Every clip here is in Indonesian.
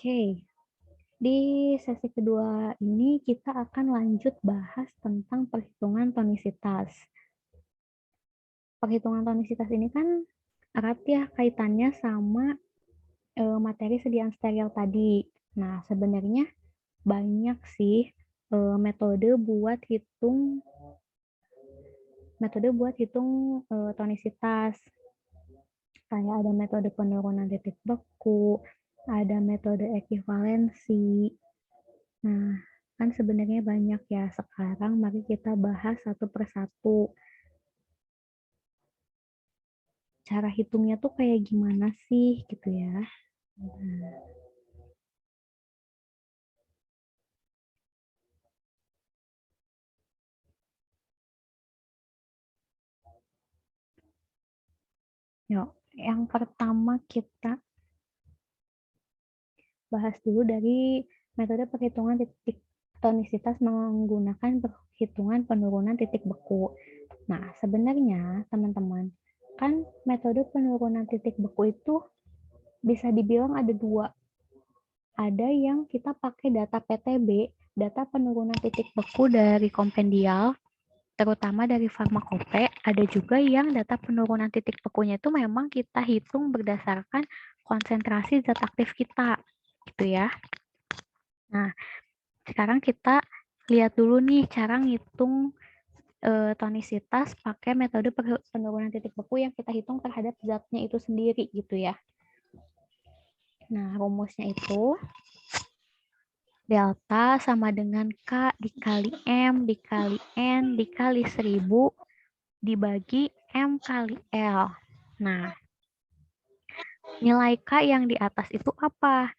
Oke, di sesi kedua ini kita akan lanjut bahas tentang perhitungan tonisitas. Perhitungan tonisitas ini kan erat ya kaitannya sama materi sediaan steril tadi. Nah, sebenarnya banyak sih metode buat hitung tonisitas. Kayak ada metode penurunan titik beku, ada metode ekuivalensi. Nah, kan sebenarnya banyak ya. Sekarang mari kita bahas satu persatu. Cara hitungnya tuh kayak gimana sih gitu ya. Nah, yuk, yang pertama kita bahas dulu dari metode perhitungan titik tonisitas menggunakan perhitungan penurunan titik beku. Nah, sebenarnya teman-teman, kan metode penurunan titik beku itu bisa dibilang ada dua. Ada yang kita pakai data PTB, data penurunan titik beku dari kompendial, terutama dari farmakope. Ada juga yang data penurunan titik bekunya itu memang kita hitung berdasarkan konsentrasi zat aktif kita, gitu ya. Nah, sekarang kita lihat dulu nih cara ngitung tonisitas pakai metode penurunan titik beku yang kita hitung terhadap zatnya itu sendiri, gitu ya. Nah, rumusnya itu delta sama dengan K dikali M dikali N dikali 1000 dibagi M kali L. Nah, nilai K yang di atas itu apa?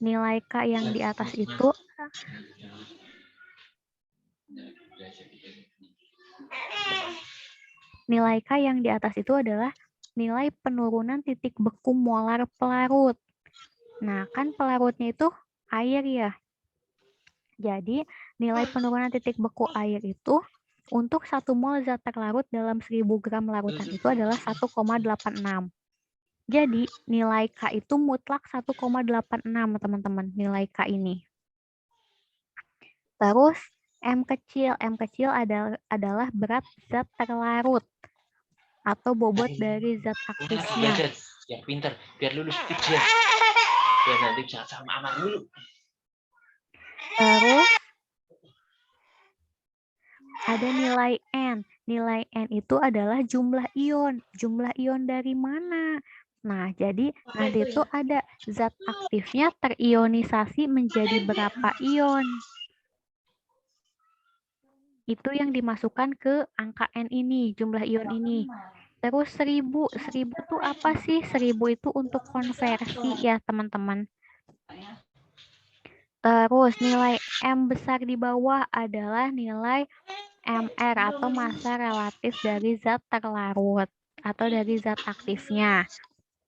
Nilai K yang di atas itu adalah nilai penurunan titik beku molar pelarut. Nah, kan pelarutnya itu air ya. Jadi, nilai penurunan titik beku air itu untuk 1 mol zat terlarut dalam 1000 gram larutan itu adalah 1,86. Jadi, nilai K itu mutlak 1,86, teman-teman, nilai K ini. Terus, M kecil adalah berat zat terlarut atau bobot dari zat aktifnya. Yang pintar, biar lulus ujian. Biar nanti bisa sama aman dulu. Terus, ada nilai N. Nilai N itu adalah jumlah ion. Jumlah ion dari mana? Nah, jadi nanti itu ada zat aktifnya terionisasi menjadi berapa ion. Itu yang dimasukkan ke angka N ini, jumlah ion ini. Terus 1000. 1000 itu apa sih? 1000 itu untuk konversi ya, teman-teman. Terus nilai M besar di bawah adalah nilai MR atau massa relatif dari zat terlarut atau dari zat aktifnya.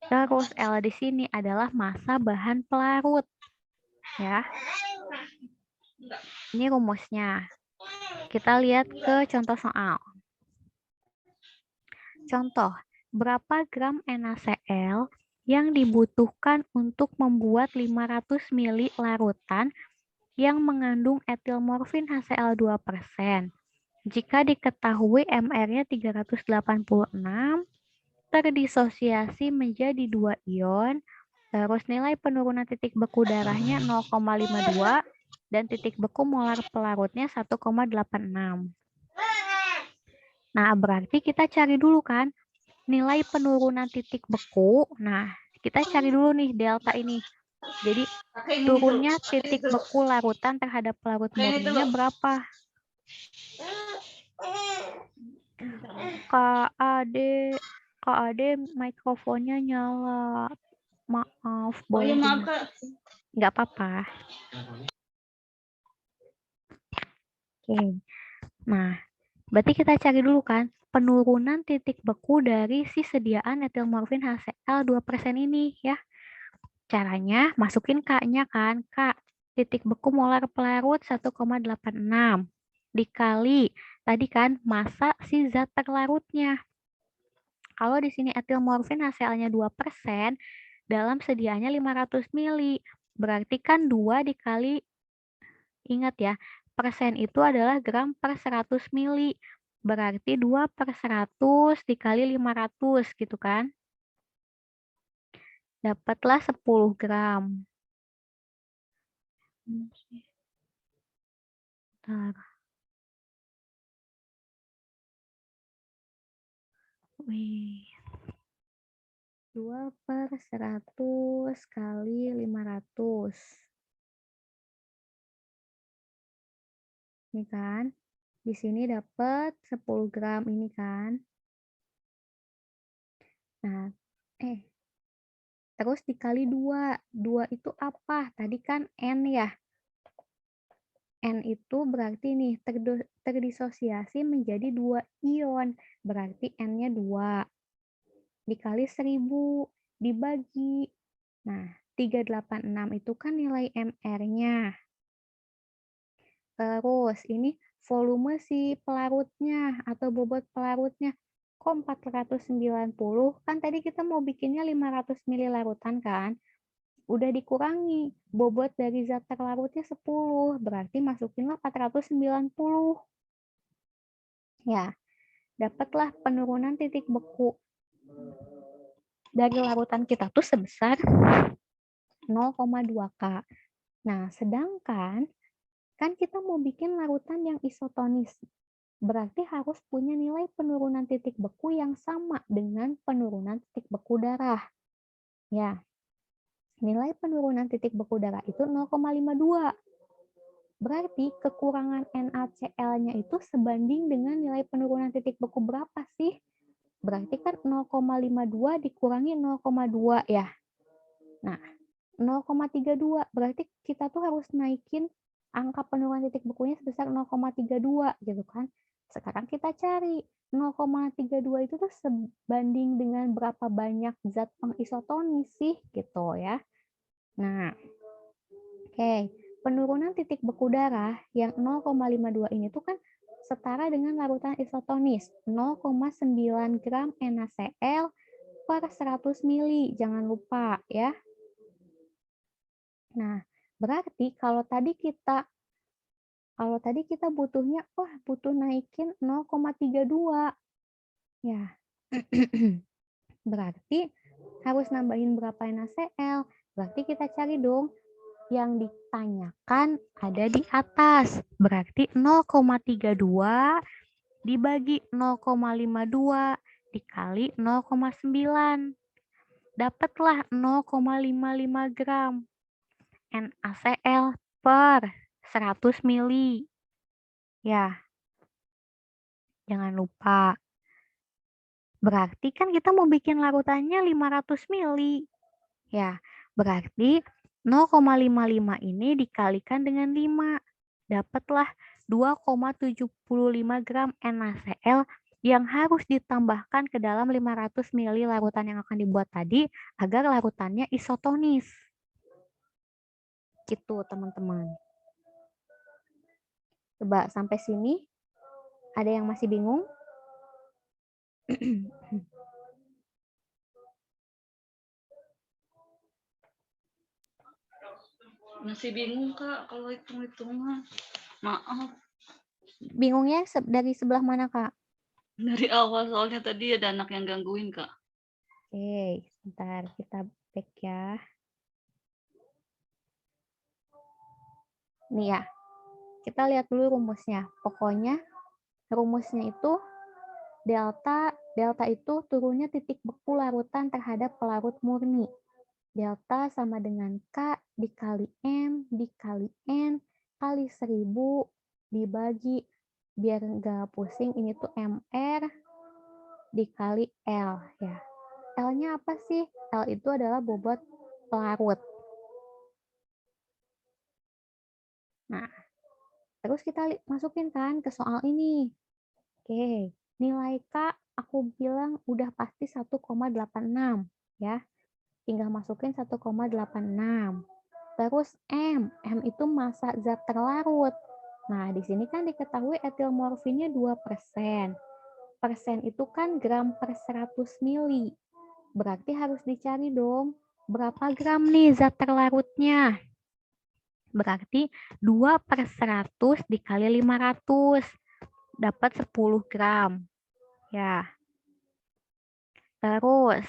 Terus L di sini adalah massa bahan pelarut. Ya. Ini rumusnya. Kita lihat ke contoh soal. Contoh, berapa gram NaCl yang dibutuhkan untuk membuat 500 ml larutan yang mengandung etil morfin HCl 2%. Jika diketahui MR-nya 386, terdisosiasi menjadi 2 ion, terus nilai penurunan titik beku darahnya 0,52 dan titik beku molar pelarutnya 1,86. Nah, berarti kita cari dulu kan nilai penurunan titik beku. Nah, kita cari dulu nih delta ini. Jadi, turunnya titik beku larutan terhadap pelarut murninya berapa? KAD mikrofonnya nyala. Maaf, boleh dimaaf. Nggak apa-apa. Oke. Nah, berarti kita cari dulu kan penurunan titik beku dari si sediaan etil morfin HCl 2% ini ya. Caranya masukin K-nya kan. K, titik beku molar pelarut 1,86 dikali tadi kan massa si zat terlarutnya. Kalau di sini etil morfin HCl-nya 2%, dalam sediaannya 500 ml. Berarti kan 2 dikali, ingat ya, persen itu adalah gram per 100 mili. Berarti 2 per 100 dikali 500 gitu kan. Dapatlah 10 gram. Bentar. Wih. 2 per 100 kali 500. Ini kan. Di sini dapat 10 gram ini kan. Nah, terus dikali 2. 2 itu apa? Tadi kan N ya. N itu berarti nih terdisosiasi menjadi 2 ion. Berarti N-nya 2. Dikali 1000. Dibagi. Nah, 386 itu kan nilai MR-nya. Terus ini volume si pelarutnya atau bobot pelarutnya. Kok 490? Kan tadi kita mau bikinnya 500 ml larutan kan? Udah dikurangi. Bobot dari zat terlarutnya 10. Berarti masukinlah 490. Ya, dapatlah penurunan titik beku dari larutan kita tuh sebesar 0,2 K. Nah, sedangkan kan kita mau bikin larutan yang isotonis. Berarti harus punya nilai penurunan titik beku yang sama dengan penurunan titik beku darah. Ya, nilai penurunan titik beku darah itu 0,52. Berarti kekurangan NaCl-nya itu sebanding dengan nilai penurunan titik beku berapa sih? Berarti kan 0,52 dikurangi 0,2 ya. Nah, 0,32. Berarti kita tuh harus naikin angka penurunan titik bekunya sebesar 0,32 gitu kan. Sekarang kita cari 0,32 itu tuh sebanding dengan berapa banyak zat pengisotonis sih gitu ya. Nah, oke. Penurunan titik beku darah yang 0,52 ini tuh kan setara dengan larutan isotonis 0,9 gram NaCl per 100 mili. Jangan lupa ya. Nah, berarti kalau tadi kita butuhnya, butuh naikin 0,32. Ya, berarti harus nambahin berapa NaCl. Berarti kita cari dong yang ditanyakan ada di atas. Berarti 0,32 dibagi 0,52 dikali 0,9. Dapatlah 0,55 gram NaCl per 100 mili. Ya, jangan lupa. Berarti kan kita mau bikin larutannya 500 mili. Ya, berarti 0,55 ini dikalikan dengan 5. Dapatlah 2,75 gram NaCl yang harus ditambahkan ke dalam 500 mili larutan yang akan dibuat tadi agar larutannya isotonis. Gitu, teman-teman. Coba sampai sini, ada yang masih bingung? Masih bingung, Kak, kalau hitung-hitungan. Maaf. Bingungnya dari sebelah mana, Kak? Dari awal, soalnya tadi ada anak yang gangguin, Kak. Oke, sebentar kita back ya. Nih ya, kita lihat dulu rumusnya. Pokoknya rumusnya itu delta itu turunnya titik beku larutan terhadap pelarut murni. Delta sama dengan K dikali M dikali N kali 1000 dibagi, biar nggak pusing, ini tuh MR dikali L ya. L-nya apa sih? L itu adalah bobot pelarut. Nah, terus kita masukin kan ke soal ini. Oke, nilai K aku bilang udah pasti 1,86 ya. Tinggal masukin 1,86. Terus M itu massa zat terlarut. Nah, di sini kan diketahui etil morfinnya 2%. Persen itu kan gram per 100 mili. Berarti harus dicari dong berapa gram nih zat terlarutnya? Berarti 2/100 dikali 500. Dapat 10 gram. Ya. Terus,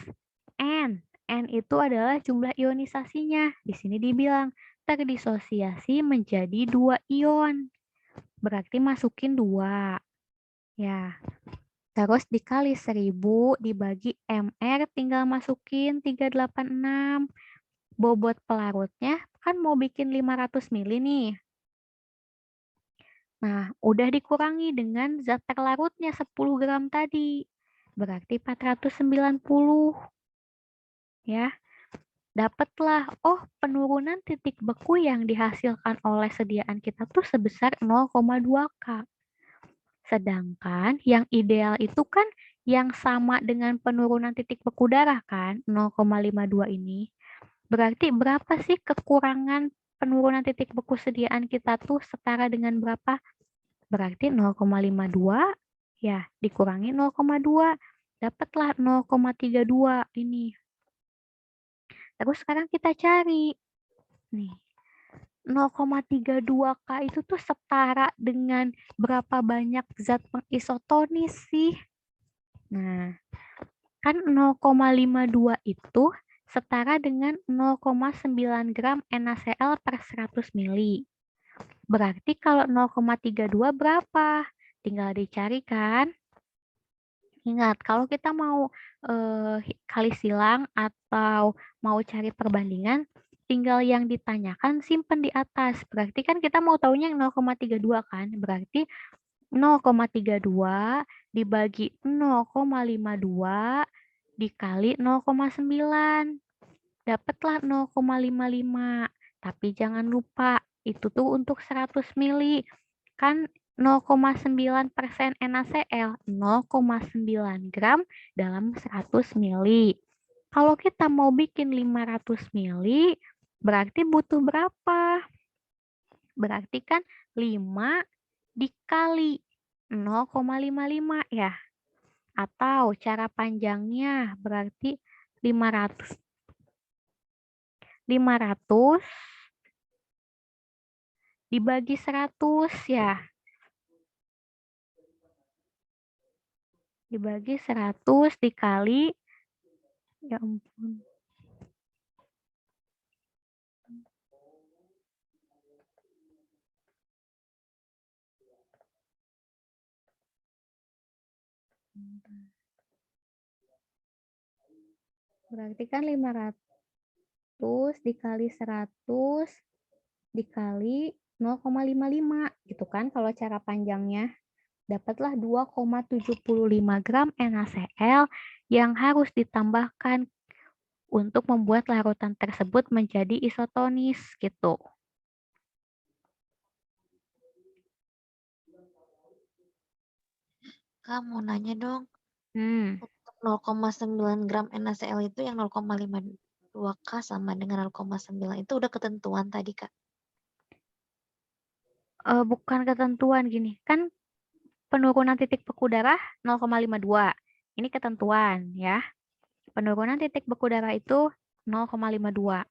N. N itu adalah jumlah ionisasinya. Di sini dibilang terdisosiasi menjadi 2 ion. Berarti masukin 2. Ya. Terus dikali 1000 dibagi MR tinggal masukin 386. Bobot pelarutnya kan mau bikin 500 mili nih. Nah, udah dikurangi dengan zat terlarutnya 10 gram tadi. Berarti 490. Ya, dapatlah, oh penurunan titik beku yang dihasilkan oleh sediaan kita tuh sebesar 0,2 K. Sedangkan yang ideal itu kan yang sama dengan penurunan titik beku darah kan, 0,52 ini. Berarti berapa sih kekurangan penurunan titik beku sediaan kita tuh setara dengan berapa? Berarti 0,52 ya dikurangi 0,2. Dapatlah 0,32 ini. Terus sekarang kita cari. Nih, 0,32 K itu tuh setara dengan berapa banyak zat pengisotonis sih? Nah, kan 0,52 itu setara dengan 0,9 gram NaCl per 100 mili. Berarti kalau 0,32 berapa? Tinggal dicari kan? Ingat, kalau kita mau kali silang atau mau cari perbandingan, tinggal yang ditanyakan simpen di atas. Berarti kan kita mau taunya yang 0,32 kan? Berarti 0,32 dibagi 0,52 dikali 0,9. Dapatlah 0,55. Tapi jangan lupa, itu tuh untuk 100 mili. Kan 0,9% NaCl, 0,9 gram dalam 100 mili. Kalau kita mau bikin 500 mili, berarti butuh berapa? Berarti kan 5 dikali 0,55 ya. Atau cara panjangnya berarti 500 dibagi 100 ya. Dibagi 100 dikali, ya ampun. Berarti kan 500 dikali 100 dikali 0,55 gitu kan kalau cara panjangnya. Dapatlah 2,75 gram NaCl yang harus ditambahkan untuk membuat larutan tersebut menjadi isotonis gitu. Kak, mau nanya dong, Hmm. untuk 0,9 gram NaCl itu yang 0,52 K sama dengan 0,9 itu udah ketentuan tadi, Kak? Bukan ketentuan gini, kan penurunan titik beku darah 0,52. Ini ketentuan ya. Penurunan titik beku darah itu 0,52.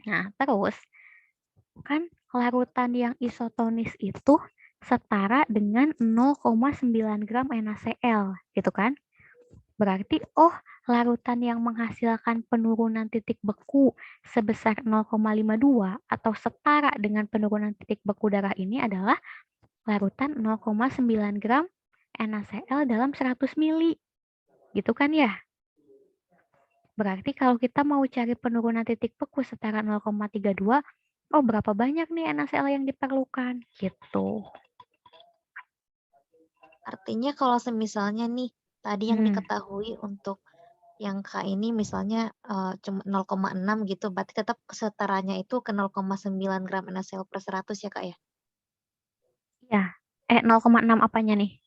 Nah, terus kan larutan yang isotonis itu setara dengan 0,9 gram NaCl, gitu kan? Berarti, oh, larutan yang menghasilkan penurunan titik beku sebesar 0,52 atau setara dengan penurunan titik beku darah ini adalah larutan 0,9 gram NaCl dalam 100 mili. Gitu kan ya? Berarti kalau kita mau cari penurunan titik beku setara 0,32, oh berapa banyak nih NaCl yang diperlukan? Gitu. Artinya kalau semisalnya nih, tadi yang diketahui untuk yang K ini misalnya cuma 0,6 gitu, berarti tetap setaranya itu ke 0,9 gram NaCl per 100 ya, Kak ya? Ya, 0,6 apanya nih?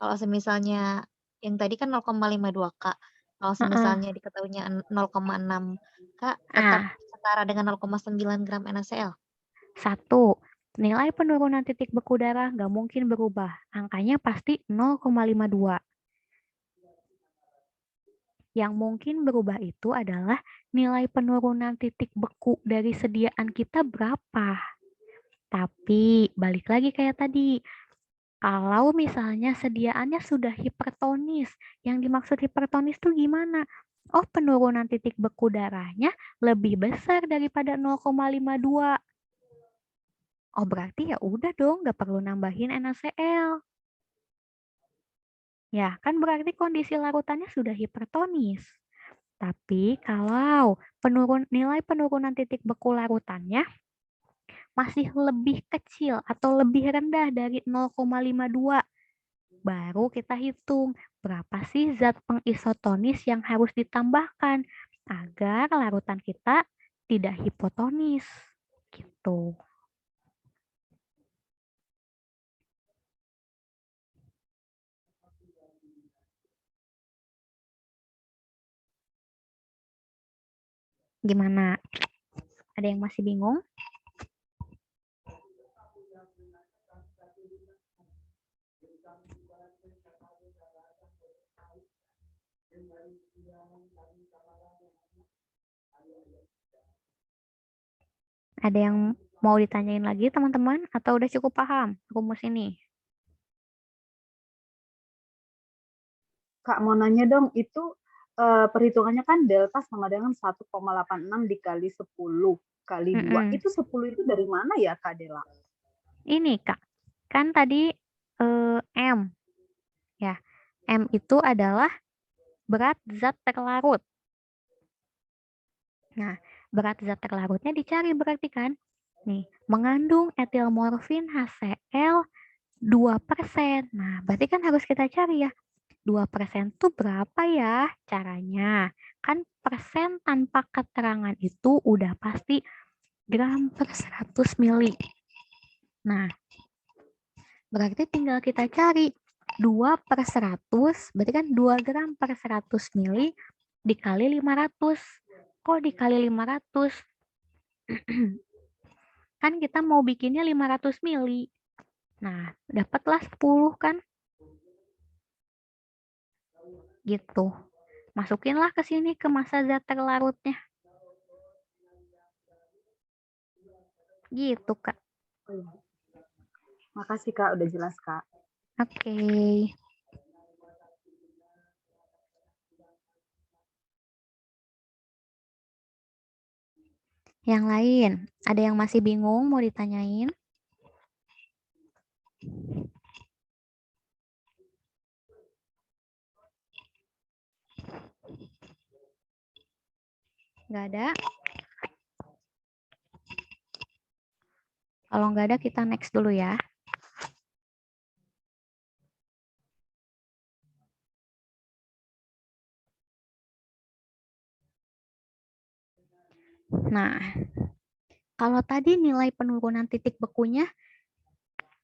Kalau semisalnya yang tadi kan 0,52 Kak. Kalau semisalnya diketahuinya 0,6 Kak, tetap Ah, setara dengan 0,9 gram NaCl. 1. Nilai penurunan titik beku darah nggak mungkin berubah. Angkanya pasti 0,52. Yang mungkin berubah itu adalah nilai penurunan titik beku dari sediaan kita berapa. Tapi balik lagi kayak tadi, kalau misalnya sediaannya sudah hipertonis, yang dimaksud hipertonis itu gimana? Oh, penurunan titik beku darahnya lebih besar daripada 0,52. Oh, berarti ya udah dong, nggak perlu nambahin NaCl. Ya, kan berarti kondisi larutannya sudah hipertonis. Tapi kalau nilai penurunan titik beku larutannya masih lebih kecil atau lebih rendah dari 0,52, baru kita hitung berapa sih zat pengisotonis yang harus ditambahkan agar larutan kita tidak hipotonis. Gitu. Gimana? Ada yang masih bingung? Ada yang mau ditanyain lagi teman-teman atau udah cukup paham rumus ini? Kak, mau nanya dong, itu perhitungannya kan delta sama dengan 1,86 dikali 10 kali 2. Itu 10 itu dari mana ya, Kak Dela? Ini, Kak. Kan tadi M. Ya, M itu adalah berat zat terlarut. Nah, berat zat terlarutnya dicari berarti kan. Nih, mengandung etil morfin HCl 2%. Nah, berarti kan harus kita cari ya. 2% itu berapa ya caranya? Kan persen tanpa keterangan itu udah pasti gram per 100 mili. Nah, berarti tinggal kita cari 2 per 100, berarti kan 2 gram per 100 mili dikali 500. Kok dikali 500? Kan kita mau bikinnya 500 mili. Nah, dapatlah 10 kan? Gitu. Masukinlah ke sini ke massa zat terlarutnya. Gitu, Kak. Makasih, Kak. Udah jelas, Kak. Oke. Yang lain, ada yang masih bingung mau ditanyain? Nggak ada? Kalau nggak ada, kita next dulu ya. Nah, kalau tadi nilai penurunan titik bekunya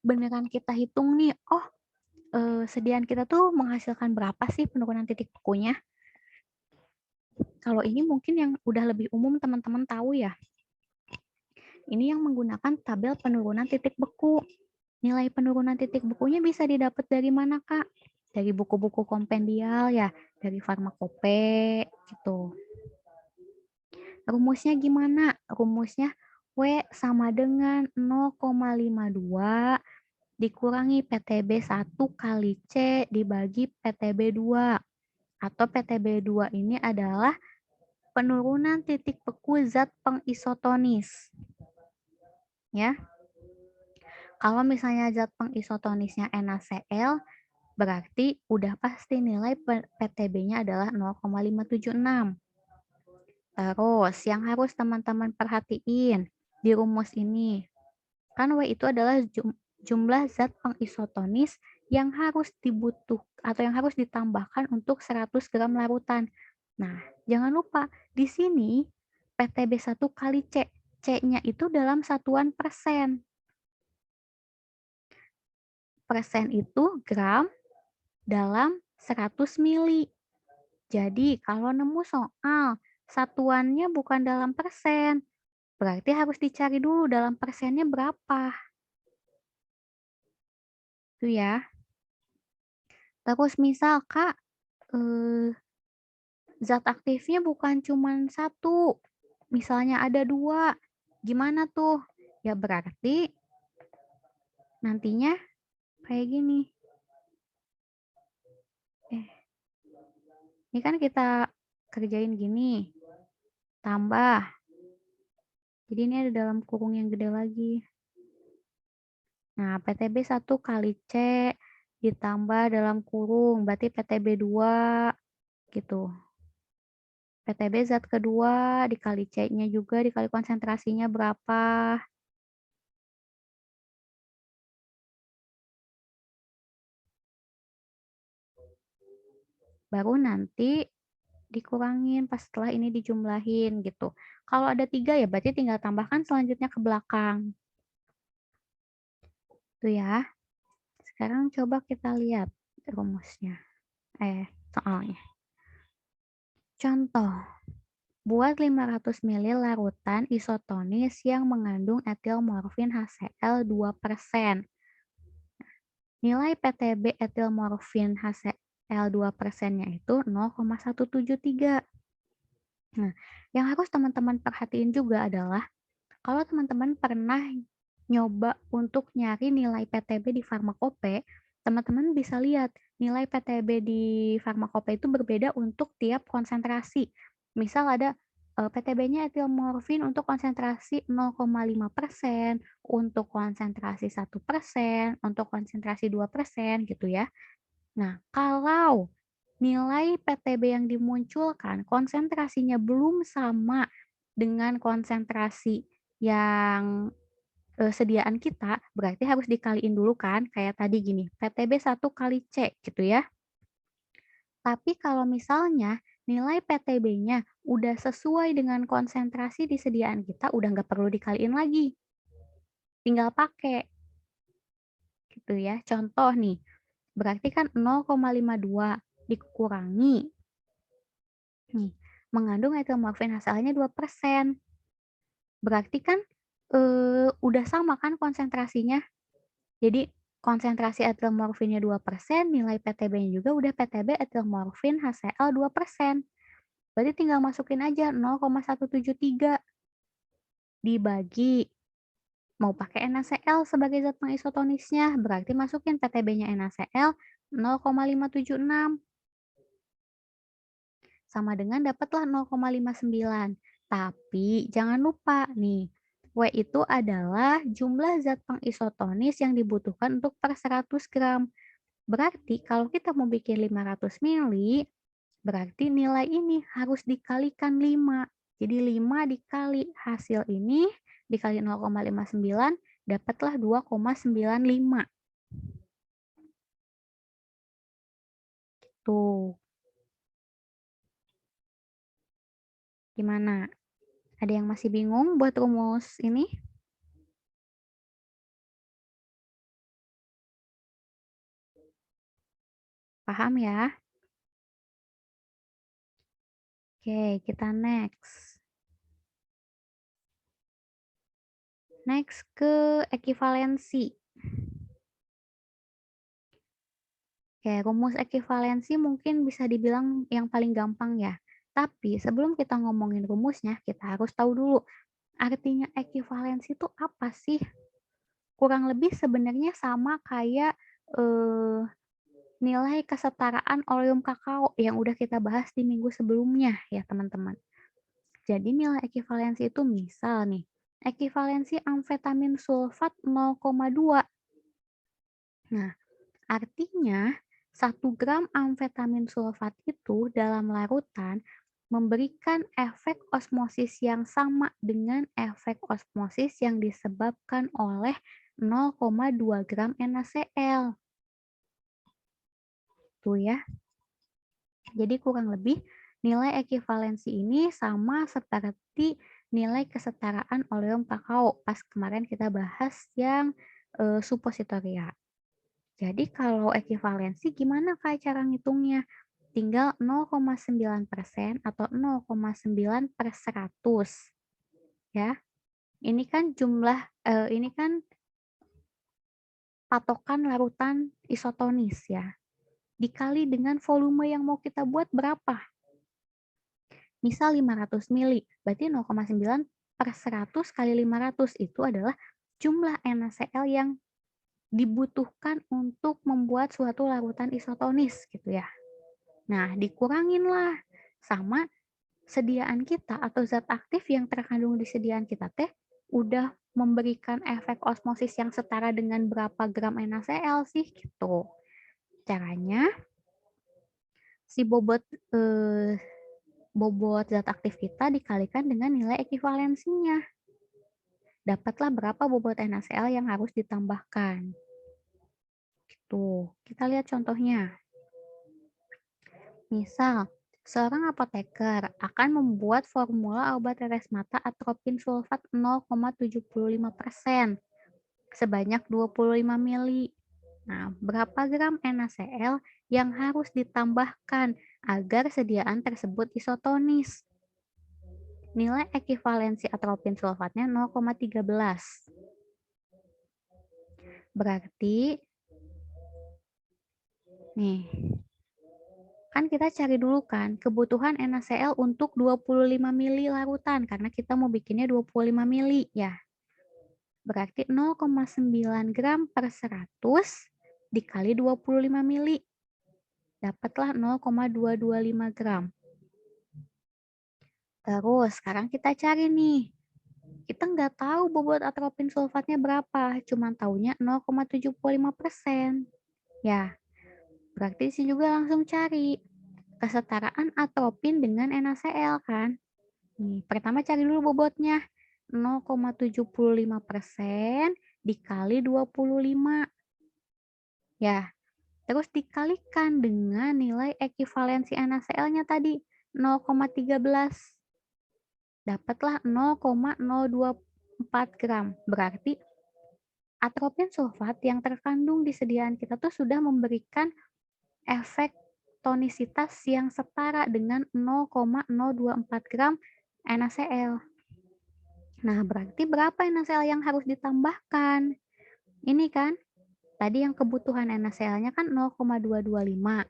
beneran kita hitung nih, oh sediaan kita tuh menghasilkan berapa sih penurunan titik bekunya? Kalau ini mungkin yang udah lebih umum teman-teman tahu ya. Ini yang menggunakan tabel penurunan titik beku. Nilai penurunan titik bekunya bisa didapat dari mana, Kak? Dari buku-buku kompendial ya, dari farmakope gitu. Rumusnya gimana? Rumusnya W sama dengan 0,52 dikurangi PTB 1 kali C dibagi PTB 2. Atau PTB 2 ini adalah penurunan titik beku zat pengisotonis. Ya. Kalau misalnya zat pengisotonisnya NaCl, berarti udah pasti nilai PTB-nya adalah 0,576. Terus, yang harus teman-teman perhatiin di rumus ini, kan W itu adalah jumlah zat pengisotonis yang harus atau yang harus ditambahkan untuk 100 gram larutan. Nah, jangan lupa di sini PTB 1 kali C. C-nya itu dalam satuan persen. Persen itu gram dalam 100 mili. Jadi, kalau nemu soal satuannya bukan dalam persen, berarti harus dicari dulu dalam persennya berapa. Itu ya. Terus misal, Kak, zat aktifnya bukan cuman 1, misalnya ada 2, gimana tuh? Ya berarti nantinya kayak gini. Ini kan kita kerjain gini, tambah. Jadi ini ada dalam kurung yang gede lagi. Nah, PTB 1 kali C ditambah dalam kurung, berarti PTB 2 gitu. PTB zat kedua dikali C-nya juga dikali konsentrasinya berapa. Baru nanti dikurangin pas setelah ini dijumlahin gitu. Kalau ada 3 ya berarti tinggal tambahkan selanjutnya ke belakang. Tuh ya. Sekarang coba kita lihat rumusnya. Soalnya. Contoh. Buat 500 ml larutan isotonis yang mengandung etil morfin HCl 2%. Nilai PTB etil morfin HCl 2%-nya itu 0,173. Nah, yang harus teman-teman perhatiin juga adalah kalau teman-teman pernah nyoba untuk nyari nilai PTB di farmakope, teman-teman bisa lihat nilai PTB di farmakope itu berbeda untuk tiap konsentrasi. Misal ada PTB-nya etil morfin untuk konsentrasi 0,5%, untuk konsentrasi 1%, untuk konsentrasi 2% gitu ya. Nah, kalau nilai PTB yang dimunculkan konsentrasinya belum sama dengan konsentrasi yang sediaan kita, berarti harus dikaliin dulu kan, kayak tadi gini, PTB 1 kali C gitu ya. Tapi kalau misalnya nilai PTB-nya udah sesuai dengan konsentrasi di sediaan kita, udah nggak perlu dikaliin lagi. Tinggal pakai. Gitu ya. Contoh nih, berarti kan 0,52 dikurangi. Nih, mengandung etil morfin HCl-nya 2%. Berarti kan udah sama kan konsentrasinya. Jadi konsentrasi etil morfinnya 2%, nilai PTB-nya juga udah PTB etil morfin HCl 2%. Berarti tinggal masukin aja 0,173 dibagi. Mau pakai NaCl sebagai zat pengisotonisnya, berarti masukin PTB-nya NaCl 0,576. Sama dengan dapatlah 0,59. Tapi jangan lupa nih, W itu adalah jumlah zat pengisotonis yang dibutuhkan untuk per 100 gram. Berarti kalau kita mau bikin 500 mili, berarti nilai ini harus dikalikan 5. Jadi 5 dikali hasil ini, dikali 0,59, dapatlah 2,95. Tuh. Gimana? Ada yang masih bingung buat rumus ini? Paham ya? Oke, kita next. Next ke ekivalensi. Oke, rumus ekivalensi mungkin bisa dibilang yang paling gampang ya. Tapi sebelum kita ngomongin rumusnya, kita harus tahu dulu artinya ekivalensi itu apa sih? Kurang lebih sebenarnya sama kayak nilai kesetaraan oleum kakao yang udah kita bahas di minggu sebelumnya ya teman-teman. Jadi nilai ekivalensi itu misal nih, ekivalensi amfetamin sulfat 0,2. Nah, artinya 1 gram amfetamin sulfat itu dalam larutan memberikan efek osmosis yang sama dengan efek osmosis yang disebabkan oleh 0,2 gram NaCl. Tuh ya. Jadi kurang lebih nilai ekivalensi ini sama seperti nilai kesetaraan oleum kakao pas kemarin kita bahas yang supositoria. Jadi kalau ekivalensi gimana Kak cara ngitungnya? Tinggal 0,9% atau 0,9 per 100. Ya. Ini kan ini kan patokan larutan isotonis ya. Dikali dengan volume yang mau kita buat berapa? Misal 500 mili, berarti 0,9 per 100 kali 500 itu adalah jumlah NaCl yang dibutuhkan untuk membuat suatu larutan isotonis gitu ya. Nah, dikuranginlah sama sediaan kita atau zat aktif yang terkandung di sediaan kita teh udah memberikan efek osmosis yang setara dengan berapa gram NaCl sih gitu. Caranya si bobot zat aktif kita dikalikan dengan nilai ekuivalensinya. Dapatlah berapa bobot NaCl yang harus ditambahkan. Gitu. Kita lihat contohnya. Misal, seorang apoteker akan membuat formula obat tetes mata atropin sulfat 0,75% sebanyak 25 mili. Nah, berapa gram NaCl yang harus ditambahkan agar sediaan tersebut isotonis? Nilai ekuivalensi atropin sulfatnya 0,13. Berarti, nih, kan kita cari dulu kan kebutuhan NaCl untuk 25 mili larutan karena kita mau bikinnya 25 mili ya. Berarti 0,9 gram per 100 dikali 25 mili. Dapatlah 0,225 gram. Terus sekarang kita cari nih. Kita nggak tahu bobot atropin sulfatnya berapa, cuma taunya 0,75%. Ya, berarti sih juga langsung cari kesetaraan atropin dengan NaCl kan. Nih, pertama cari dulu bobotnya. 0,75% dikali 25. Ya, terus dikalikan dengan nilai ekuivalensi NaCl-nya tadi 0,13. Dapatlah 0,024 gram. Berarti atropin sulfat yang terkandung di sediaan kita tuh sudah memberikan efek tonisitas yang setara dengan 0,024 gram NaCl. Nah, berarti berapa NaCl yang harus ditambahkan? Ini kan, tadi yang kebutuhan NaCl-nya kan 0,225.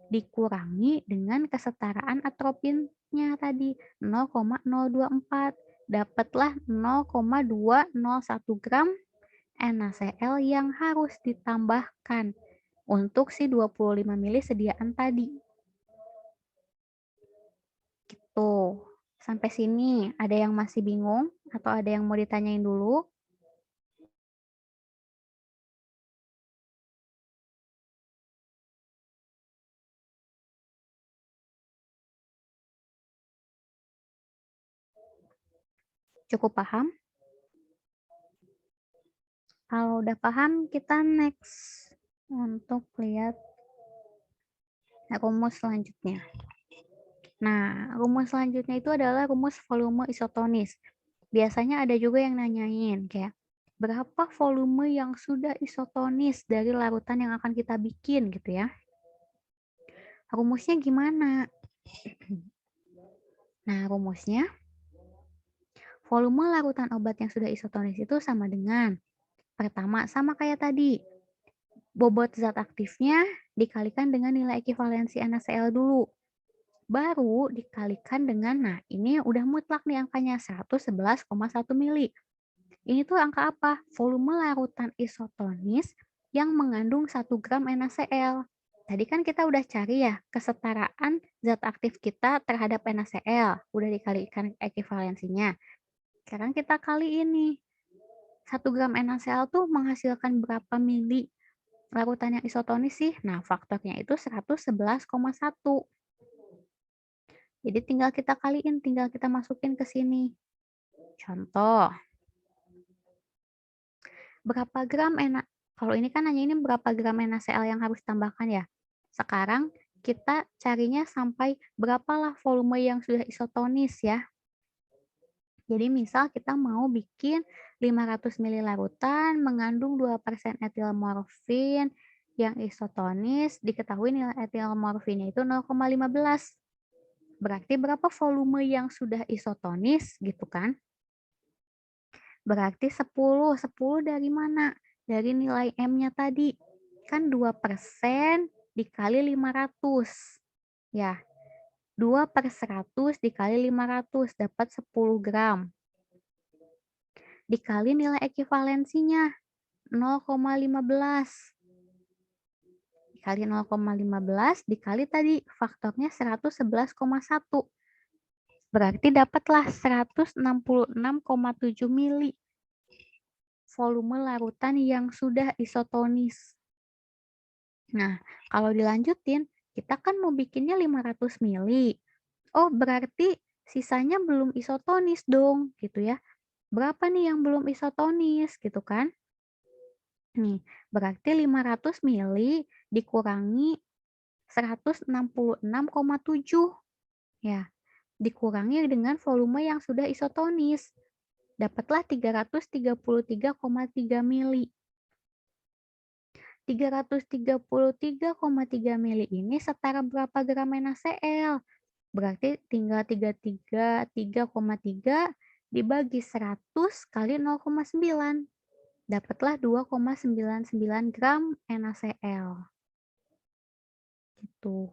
Dikurangi dengan kesetaraan atropinnya tadi 0,024. Dapatlah 0,201 gram NaCl yang harus ditambahkan untuk si 25 mili sediaan tadi. Gitu. Sampai sini ada yang masih bingung atau ada yang mau ditanyain dulu? Cukup paham? Kalau udah paham, kita next untuk lihat rumus selanjutnya. Nah, rumus selanjutnya itu adalah rumus volume isotonis. Biasanya ada juga yang nanyain kayak, berapa volume yang sudah isotonis dari larutan yang akan kita bikin gitu ya. Rumusnya gimana? Nah, rumusnya, volume larutan obat yang sudah isotonis itu sama dengan, pertama sama kayak tadi, bobot zat aktifnya dikalikan dengan nilai ekuivalensi NaCl dulu. Baru dikalikan dengan, nah ini udah mutlak nih angkanya, 111,1 mili. Ini tuh angka apa? Volume larutan isotonis yang mengandung 1 gram NaCl. Tadi kan kita udah cari ya kesetaraan zat aktif kita terhadap NaCl. Udah dikalikan ekuivalensinya. Sekarang kita kali ini. 1 gram NaCl tuh menghasilkan berapa mili larutan yang isotonis sih? Nah, faktornya itu 111,1. Jadi tinggal kita kaliin, tinggal kita masukin ke sini. Contoh. Berapa gram kalau ini kan nanya ini berapa gram NaCl yang harus ditambahkan ya. Sekarang kita carinya sampai berapalah volume yang sudah isotonis ya. Jadi misal kita mau bikin 500 ml larutan mengandung 2% etilmorfin yang isotonis, diketahui nilai etilmorfinnya itu 0,15. Berarti berapa volume yang sudah isotonis gitu kan? Berarti 10. 10 dari mana? Dari nilai M-nya tadi. Kan 2% dikali 500. Ya. 2/100 dikali 500 dapat 10 gram. Dikali nilai ekivalensinya 0,15. Dikali 0,15 dikali tadi faktornya 111,1. Berarti dapatlah 166,7 mili volume larutan yang sudah isotonis. Nah, kalau dilanjutin, kita kan mau bikinnya 500 mili. Oh, berarti sisanya belum isotonis dong, gitu ya. Berapa nih yang belum isotonis, gitu kan? Nih, berarti 500 mili dikurangi 166,7. Ya, dikurangi dengan volume yang sudah isotonis. Dapatlah 333,3 mili. 333,3 mili ini setara berapa gram NaCl? Berarti tinggal 333,3 dibagi 100 kali 0,9. Dapatlah 2,99 gram NaCl. Gitu.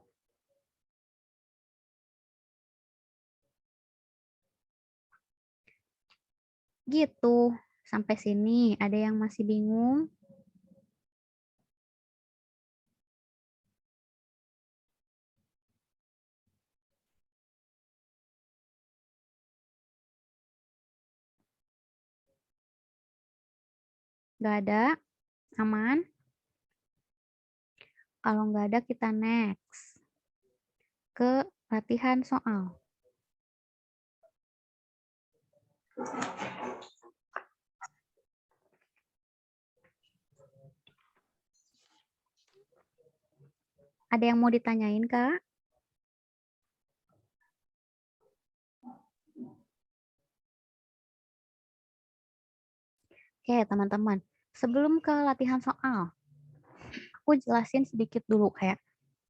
Gitu. Sampai sini ada yang masih bingung? Nggak ada? Aman? Kalau nggak ada, kita next ke latihan soal. Ada yang mau ditanyain, Kak? Oke, teman-teman. Sebelum ke latihan soal, aku jelasin sedikit dulu kayak,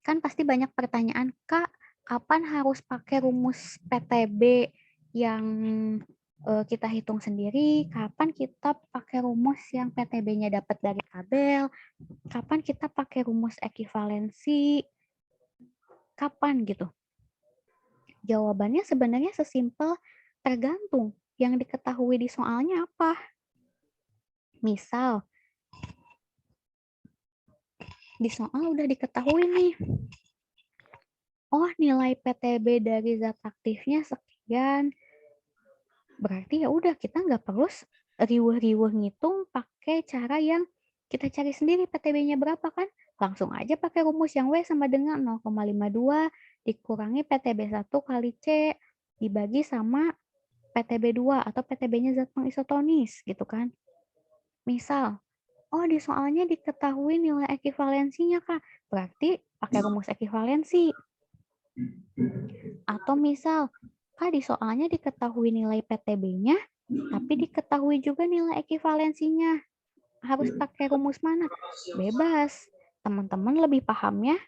kan pasti banyak pertanyaan, Kak, kapan harus pakai rumus PTB yang kita hitung sendiri, kapan kita pakai rumus yang PTB-nya dapat dari tabel, kapan kita pakai rumus ekivalensi, kapan gitu. Jawabannya sebenarnya sesimpel tergantung yang diketahui di soalnya apa. Misal, di soal udah diketahui nih, oh nilai PTB dari zat aktifnya sekian, berarti ya udah kita nggak perlu riweh-riweh ngitung pakai cara yang kita cari sendiri PTB-nya berapa kan, langsung aja pakai rumus yang W sama dengan 0,52 dikurangi PTB 1 kali C dibagi sama PTB 2 atau PTB-nya zat pengisotonis gitu kan. Misal, oh di soalnya diketahui nilai ekivalensinya Kak, berarti pakai rumus ekivalensi. Atau misal, Kak di soalnya diketahui nilai PTB-nya, tapi diketahui juga nilai ekivalensinya. Harus pakai rumus mana? Bebas. Teman-teman lebih pahamnya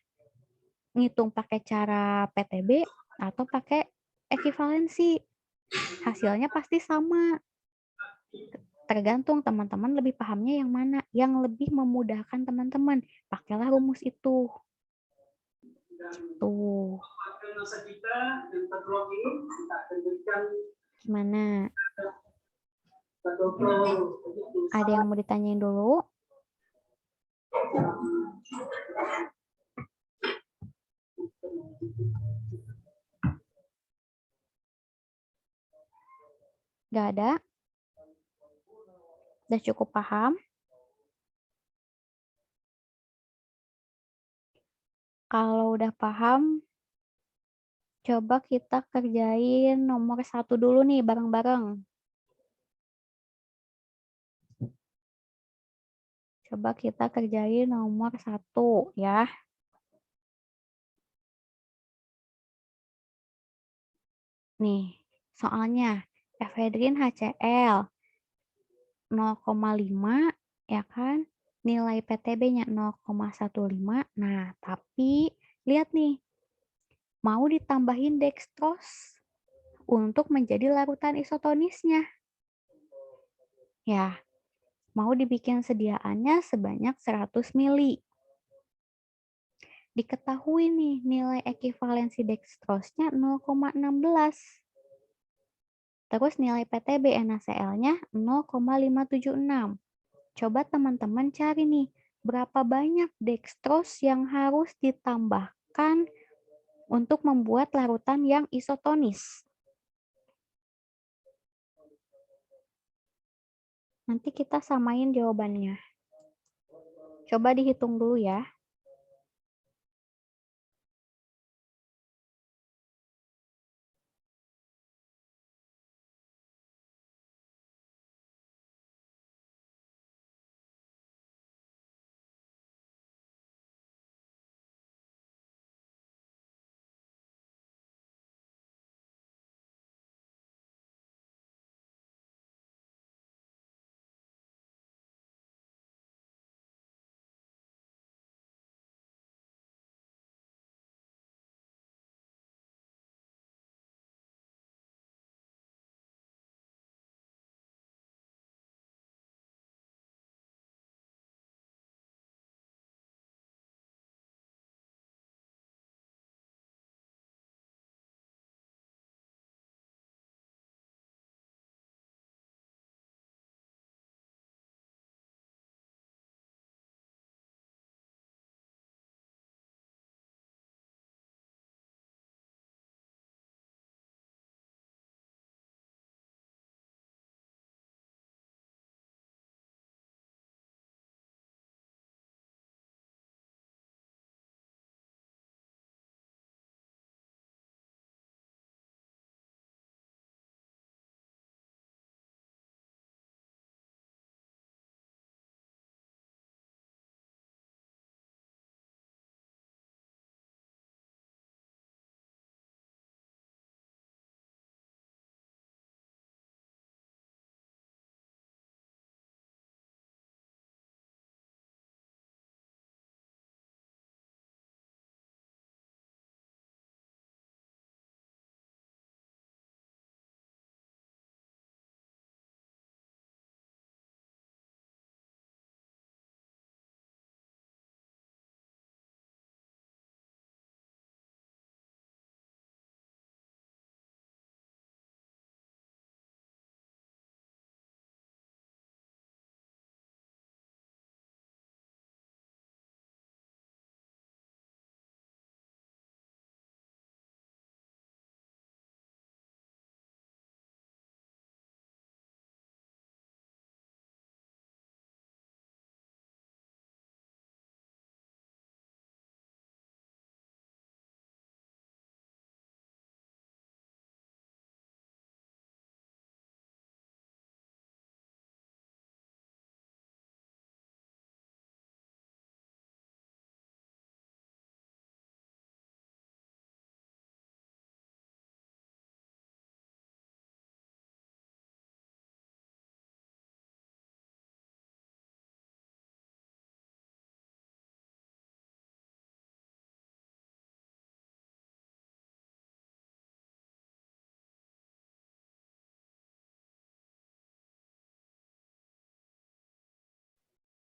ngitung pakai cara PTB atau pakai ekivalensi. Hasilnya pasti sama. Tergantung teman-teman lebih pahamnya yang mana. Yang lebih memudahkan teman-teman. Pakailah rumus itu. Tuh. Gimana? Ada yang mau ditanyain dulu? Gak ada? Udah cukup paham? Kalau udah paham, coba kita kerjain nomor 1 dulu nih bareng-bareng. Coba kita kerjain nomor 1 ya. Nih, soalnya efedrin HCl 0,5 ya kan? Nilai PTB-nya 0,15. Nah, tapi lihat nih. Mau ditambahin dextrose untuk menjadi larutan isotonisnya. Ya, mau dibikin sediaannya sebanyak 100 mili. diketahui nih nilai ekivalensi dextrose-nya 0,16. Terus nilai PTB NaCl-nya 0,576. Coba teman-teman cari nih, berapa banyak dextrose yang harus ditambahkan untuk membuat larutan yang isotonis. Nanti kita samain jawabannya. Coba dihitung dulu ya.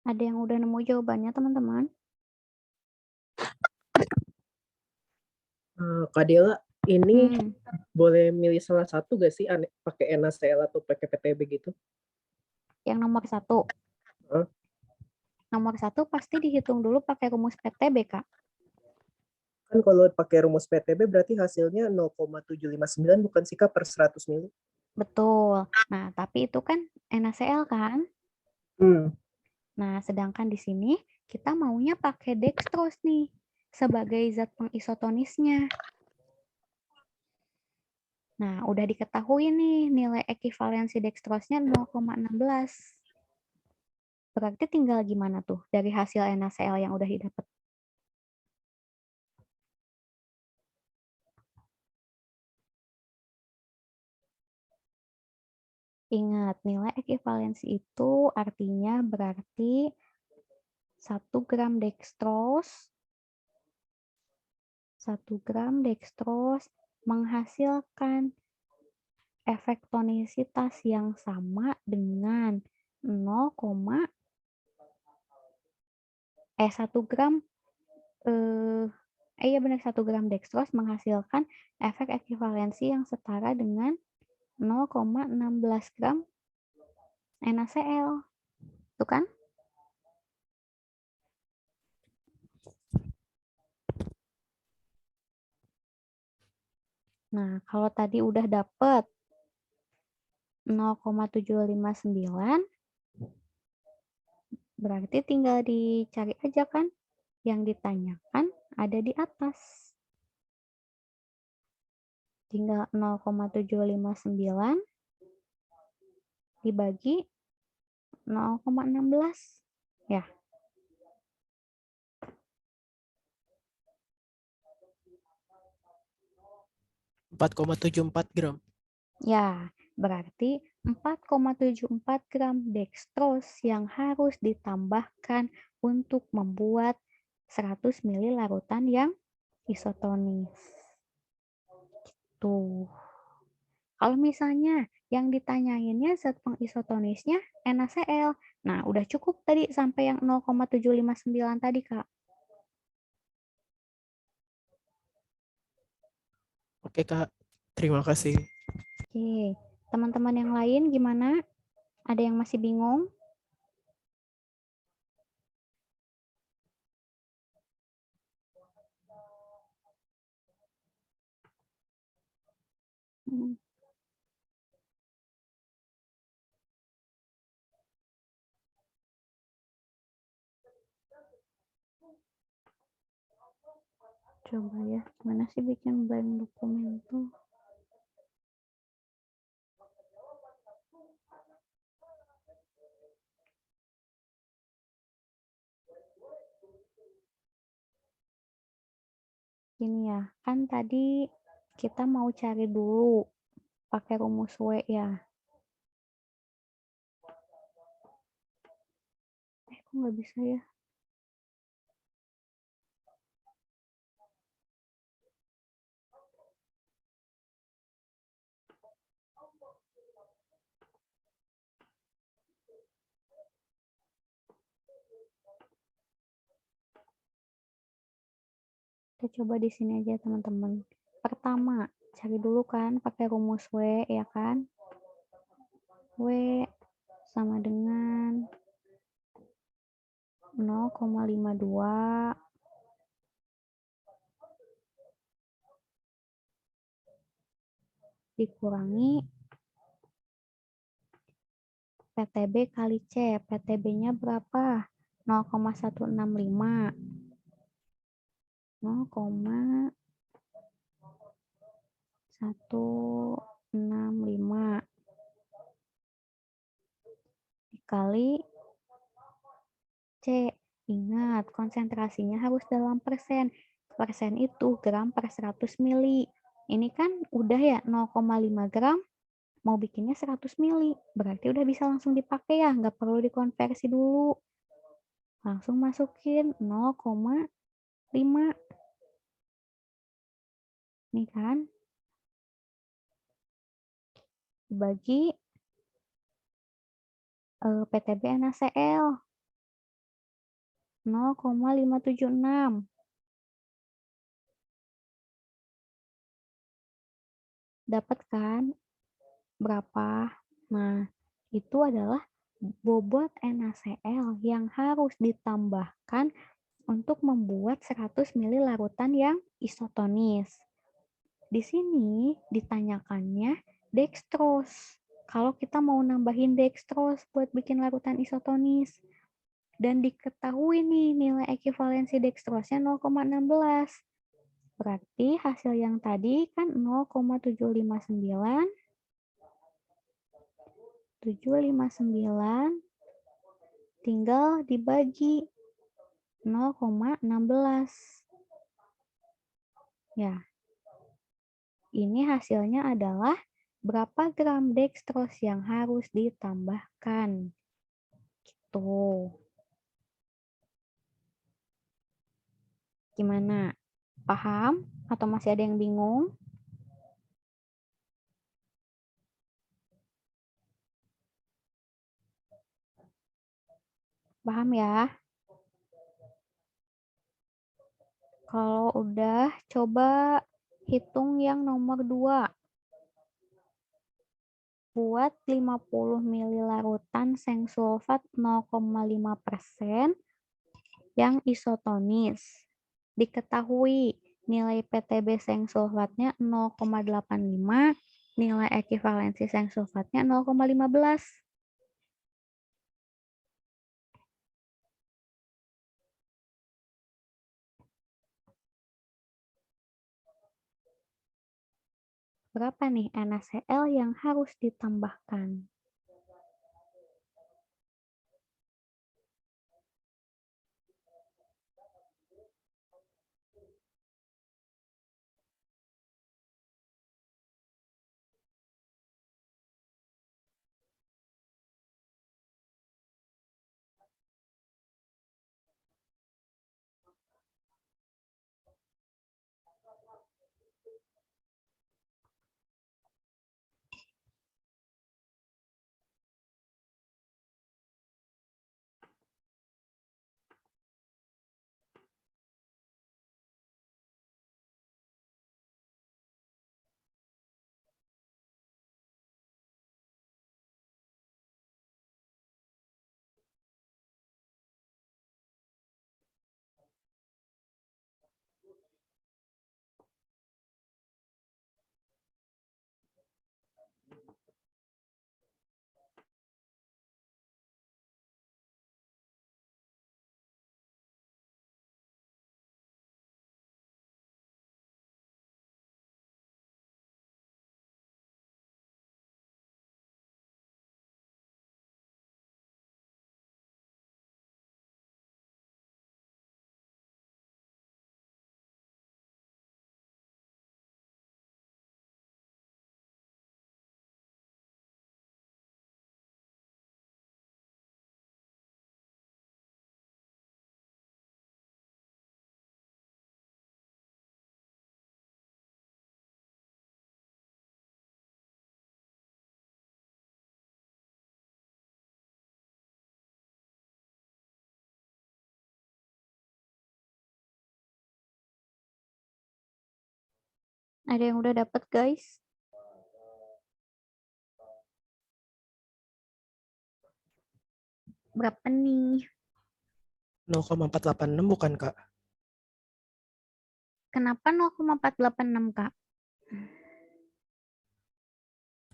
Ada yang udah nemu jawabannya, teman-teman? Kak Dela, ini boleh milih salah satu gak sih pakai NaCl atau pakai PTB gitu? Yang nomor 1. Nomor 1 pasti dihitung dulu pakai rumus PTB, Kak. Kan kalau pakai rumus PTB berarti hasilnya 0,759 bukan sih Kak per 100 mili? Betul. Nah, tapi itu kan NaCl kan? Nah, sedangkan di sini kita maunya pakai dextrose nih sebagai zat pengisotonisnya. Nah, udah diketahui nih nilai ekivalensi dextrose-nya 0,16. Berarti tinggal gimana tuh dari hasil NaCl yang udah didapat? Ingat, nilai ekivalensi itu artinya berarti 1 gram dextrose menghasilkan efek tonisitas yang sama dengan 1 gram Iya benar, 1 gram dextrose menghasilkan efek ekuivalensi yang setara dengan 0,16 gram NaCl. Tuh kan? Nah, kalau tadi udah dapet 0,759, berarti tinggal dicari aja kan yang ditanyakan ada di atas. Tinggal 0,759 dibagi 0,16. Ya, 4,74 gram. ya, berarti 4,74 gram dextrose yang harus ditambahkan untuk membuat 100 ml larutan yang isotonis. Tuh. Kalau misalnya yang ditanyainnya zat pengisotonisnya NaCl. Nah, udah cukup tadi sampai yang 0,759 tadi, Kak. Oke, Kak. Terima kasih. Oke, teman-teman yang lain gimana? Ada yang masih bingung? Hmm. Coba ya, gimana sih bikin blank dokumen tuh? Gini ya, kan tadi kita mau cari dulu pakai rumus W ya. Kok nggak bisa ya? Kita coba di sini aja teman-teman. Pertama, cari dulu kan pakai rumus W ya kan? W sama dengan 0,52 dikurangi PTB kali C. PTB-nya berapa? 0,165. 0,165 dikali C. Ingat, konsentrasinya harus dalam persen. Persen itu gram per 100 mili. Ini kan udah ya 0,5 gram, mau bikinnya 100 mili. Berarti udah bisa langsung dipakai ya, nggak perlu dikonversi dulu. Langsung masukin 0,5. Nih kan, dibagi PTB NaCl 0,576. Dapat kan berapa? Nah, itu adalah bobot NaCl yang harus ditambahkan untuk membuat 100 ml larutan yang isotonis. Di sini ditanyakannya dextrose. Kalau kita mau nambahin dextrose buat bikin larutan isotonis. Dan diketahui nih nilai ekivalensi dextrose-nya 0,16. Berarti hasil yang tadi kan 0,759 tinggal dibagi 0,16. Ya. Ini hasilnya adalah berapa gram dextrose yang harus ditambahkan. Gitu. Gimana? Paham? Atau masih ada yang bingung? Paham ya? Kalau udah, coba hitung yang nomor 2. Buat 50 ml larutan seng sulfat 0,5% yang isotonis. Diketahui nilai PTB seng sulfatnya 0,85, nilai ekivalensi seng sulfatnya 0,15. Berapa nih NaCl yang harus ditambahkan? Ada yang udah dapat, guys? Berapa nih? 0,486 bukan, Kak? Kenapa 0,486, Kak?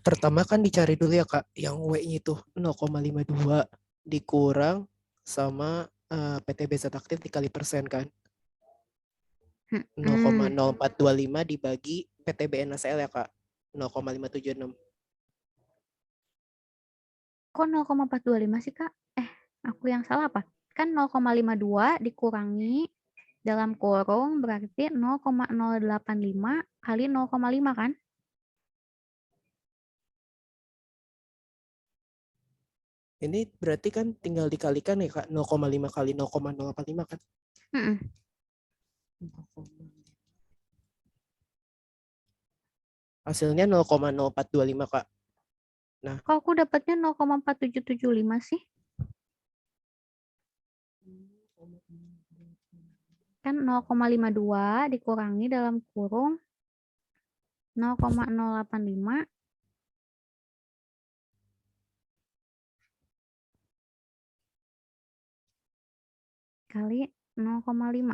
Pertama kan dicari dulu ya, Kak, yang W-nya itu 0,52 dikurang sama PTB zat aktif dikali persen kan. 0,0425 dibagi PTB NaCl ya, Kak. 0,576. Kok 0,425 sih, Kak? Aku yang salah apa? Kan 0,52 dikurangi dalam kurung berarti 0,085 kali 0,5 kan? Ini berarti kan tinggal dikalikan ya, Kak. 0,5 kali 0,085 kan. Mm-mm. Hasilnya 0,0425, Kak. Kok aku dapatnya 0,4775 sih? Kan 0,52 dikurangi dalam kurung 0,085 kali 0,5.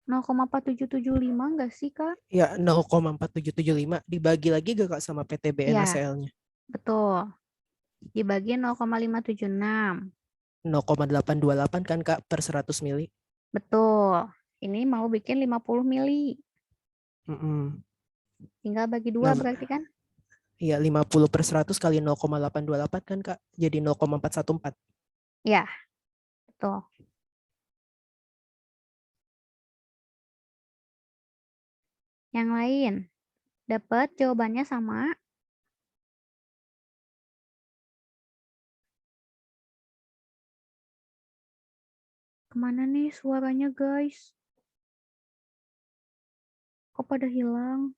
0,4775 enggak sih, Kak? Ya, 0,4775 dibagi lagi gak, Kak, sama PTB Ya. NaCl-nya? Betul. Dibagi 0,576. 0,828 kan, Kak, per 100 mili. Betul. Ini mau bikin 50 mili. Tinggal bagi 2 Nah, berarti kan? iya, 50 per 100 kali 0,828 kan, Kak? Jadi 0,414. Ya, betul. Yang lain, dapat jawabannya sama. Kemana nih suaranya, guys? Kok pada hilang?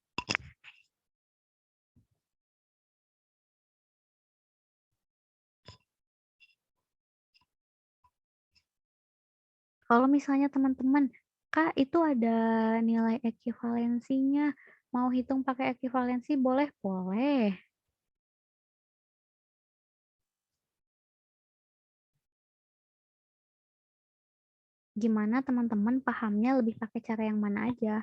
Kalau misalnya teman-teman, Kak, itu ada nilai ekuivalensinya. Mau hitung pakai ekuivalensi boleh? Boleh. Gimana teman-teman pahamnya lebih pakai cara yang mana aja?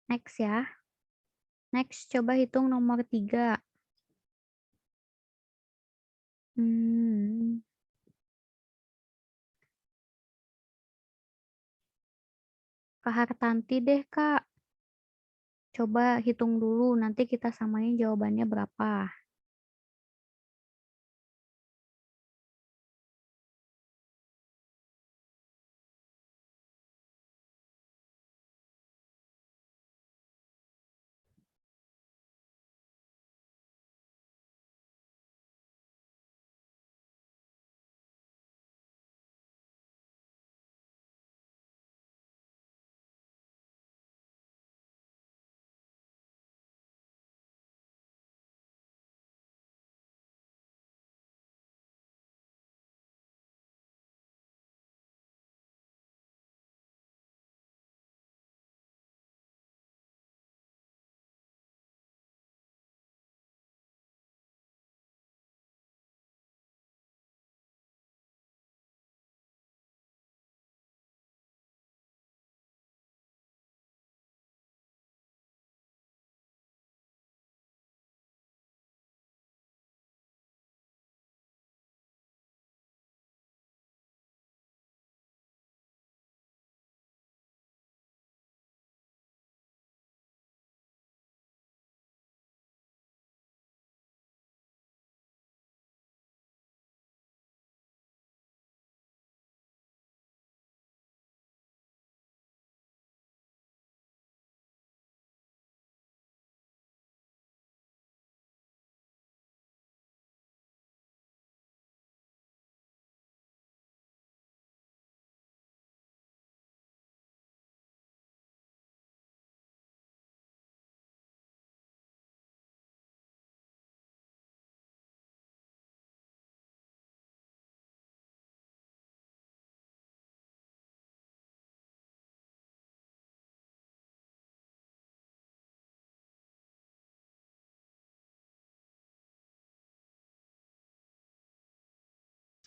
Next ya. Next, coba hitung nomor 3. Kak Hartanti deh, Kak. Coba hitung dulu, nanti kita samain jawabannya berapa.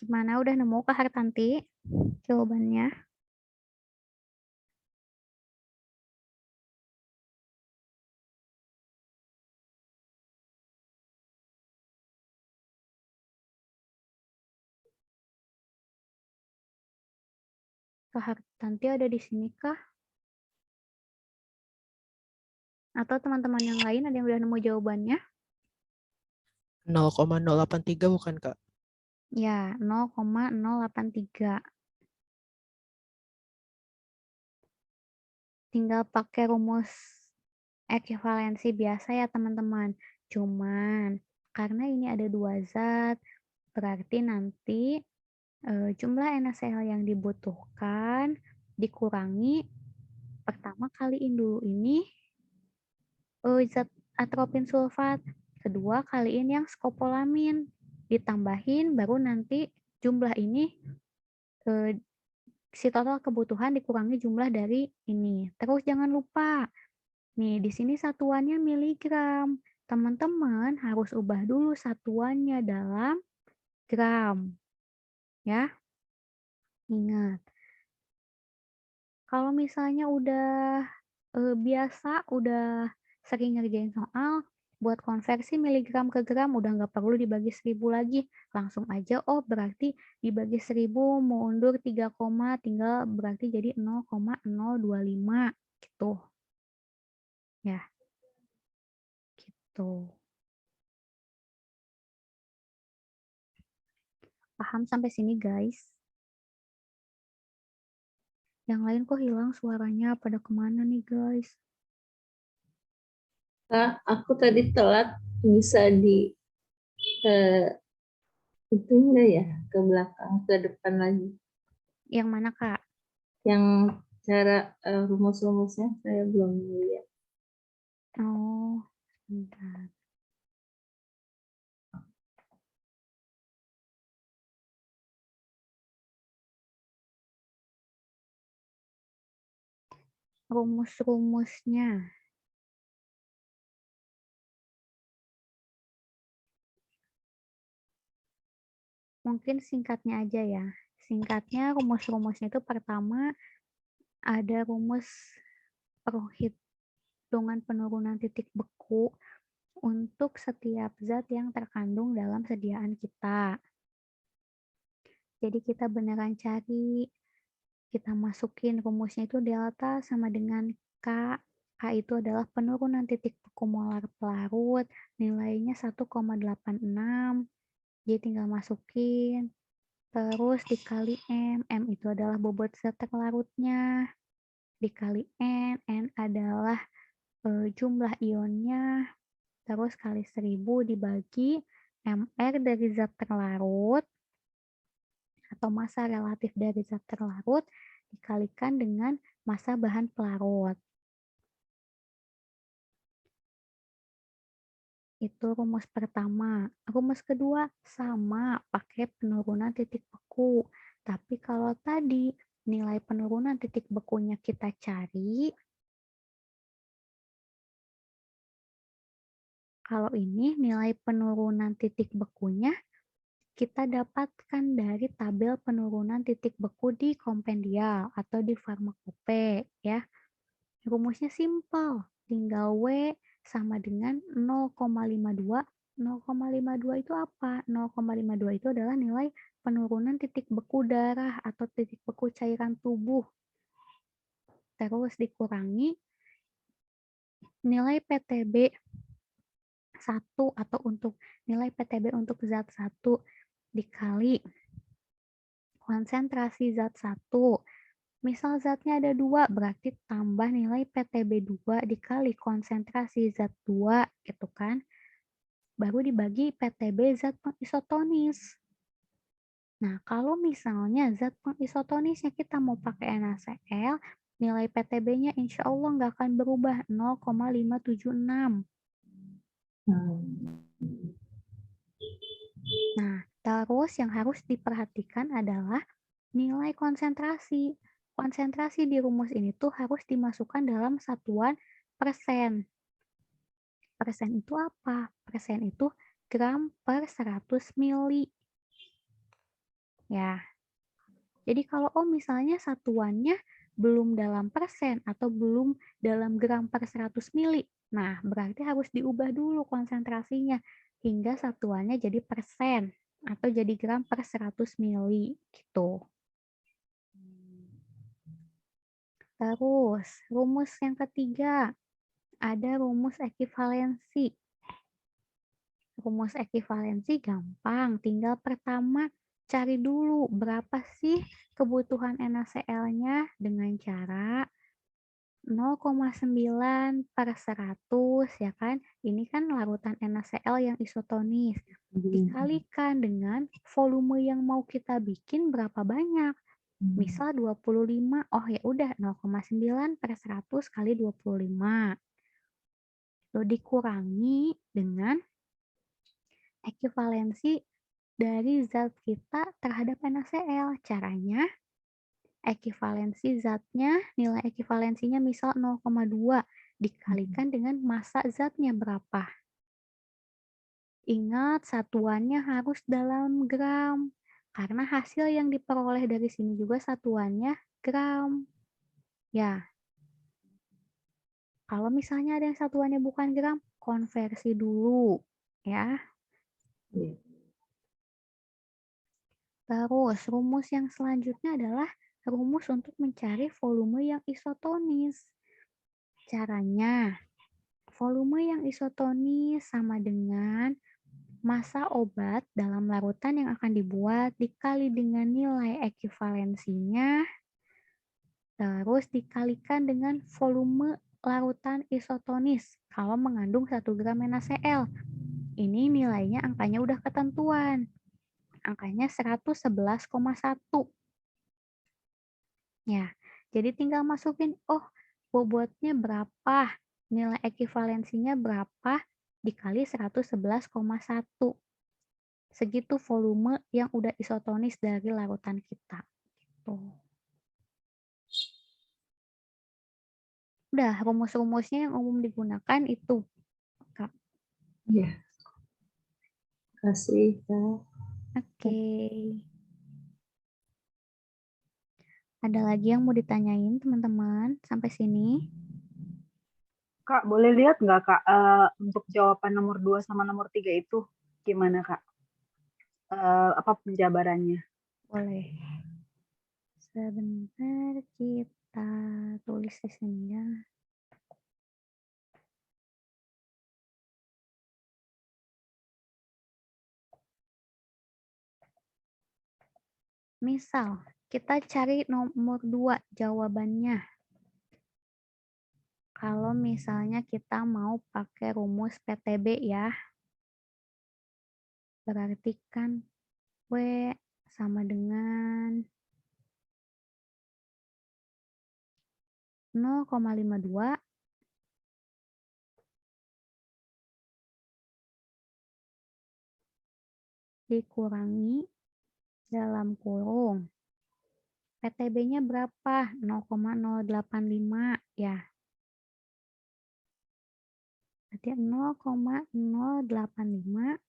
Gimana, udah nemu Kak Hartanti jawabannya? Kak Hartanti ada di sini kah? Atau teman-teman yang lain ada yang udah nemu jawabannya? 0,083 bukan, Kak? Ya, 0,083. Tinggal pakai rumus ekuivalensi biasa ya teman-teman. Cuman karena ini ada 2 zat, berarti nanti jumlah NaCl yang dibutuhkan dikurangi, pertama kaliin dulu ini zat atropin sulfat, kedua kaliin yang skopolamin, ditambahin baru nanti jumlah ini si total kebutuhan dikurangi jumlah dari ini. Terus jangan lupa, nih di sini satuannya miligram. Teman-teman harus ubah dulu satuannya dalam gram. Ya, ingat. Kalau misalnya udah biasa, udah sering ngerjain soal, buat konversi miligram ke gram udah nggak perlu dibagi 1000 lagi. Langsung aja, oh berarti dibagi 1000 mau undur 3 koma, tinggal berarti jadi 0,025 gitu. Ya, gitu. Paham sampai sini guys? Yang lain kok hilang suaranya, pada kemana nih guys? Kak, aku tadi telat, bisa di itu enggak ya, ke belakang, ke depan lagi. Yang mana Kak? Yang cara rumus-rumusnya saya belum lihat. Oh, Bentar. Rumus-rumusnya. Mungkin singkatnya aja ya. Singkatnya rumus-rumusnya itu pertama ada rumus perhitungan penurunan titik beku untuk setiap zat yang terkandung dalam sediaan kita. Jadi kita beneran cari, kita masukin rumusnya itu delta sama dengan K. K itu adalah penurunan titik beku molar pelarut, nilainya 1,86. Jadi tinggal masukin. Terus dikali M. M itu adalah bobot zat terlarutnya. Dikali N. N adalah jumlah ionnya. Terus kali 1000 dibagi MR dari zat terlarut atau massa relatif dari zat terlarut dikalikan dengan massa bahan pelarut. Itu rumus pertama. Rumus kedua sama, pakai penurunan titik beku. Tapi kalau tadi nilai penurunan titik bekunya kita cari, kalau ini nilai penurunan titik bekunya kita dapatkan dari tabel penurunan titik beku di kompendial atau di farmakope ya. Rumusnya simpel, tinggal W sama dengan 0,52. 0,52 itu apa? 0,52 itu adalah nilai penurunan titik beku darah atau titik beku cairan tubuh. Terus dikurangi nilai PTB 1 atau untuk nilai PTB untuk zat 1 dikali konsentrasi zat 1. Misal zatnya ada 2, berarti tambah nilai PTB 2 dikali konsentrasi zat 2, gitu kan. Baru dibagi PTB zat pengisotonis. Nah, kalau misalnya zat pengisotonisnya kita mau pakai NaCl, nilai PTB-nya insya Allah nggak akan berubah, 0,576. Nah, terus yang harus diperhatikan adalah nilai konsentrasi. Konsentrasi di rumus ini tuh harus dimasukkan dalam satuan persen. Persen itu apa? Persen itu gram per 100 mili. Ya. Jadi kalau misalnya satuannya belum dalam persen atau belum dalam gram per 100 mili, nah berarti harus diubah dulu konsentrasinya hingga satuannya jadi persen atau jadi gram per 100 mili gitu. Terus, rumus yang ketiga, ada rumus ekivalensi. Rumus ekivalensi gampang, tinggal pertama cari dulu berapa sih kebutuhan NaCl-nya dengan cara 0,9 per 100, ya kan? Ini kan larutan NaCl yang isotonis. Dikalikan dengan volume yang mau kita bikin berapa banyak. Misal 25, oh ya udah 0,9 per 100 kali 25. Lalu dikurangi dengan ekivalensi dari zat kita terhadap NaCl. Caranya, ekivalensi zatnya, nilai ekivalensinya misal 0,2 dikalikan dengan massa zatnya berapa. Ingat, satuannya harus dalam gram. Karena hasil yang diperoleh dari sini juga satuannya gram. Ya, kalau misalnya ada yang satuannya bukan gram, konversi dulu. Ya. Terus, rumus yang selanjutnya adalah rumus untuk mencari volume yang isotonis. Caranya, volume yang isotonis sama dengan massa obat dalam larutan yang akan dibuat dikali dengan nilai ekivalensinya, terus dikalikan dengan volume larutan isotonis kalau mengandung 1 gram NaCl. Ini nilainya angkanya udah ketentuan. Angkanya 111,1. Ya, jadi tinggal masukin, oh bobotnya berapa, nilai ekivalensinya berapa, dikali 111,1. Segitu volume yang udah isotonis dari larutan kita. Gitu. Udah, rumus-rumusnya yang umum digunakan itu, Kak. Iya. Kasih, Kak. Oke. Ada lagi yang mau ditanyain, teman-teman, sampai sini? Kak, boleh lihat nggak Kak, untuk jawaban nomor 2 sama nomor 3 itu gimana Kak? Apa penjabarannya? Boleh. Sebentar kita tulis di sini ya. Misal, kita cari nomor 2 jawabannya. Kalau misalnya kita mau pakai rumus PTB ya. Berarti kan W sama dengan 0,52 dikurangi dalam kurung. PTB-nya berapa? 0,085 ya. Berarti 0,085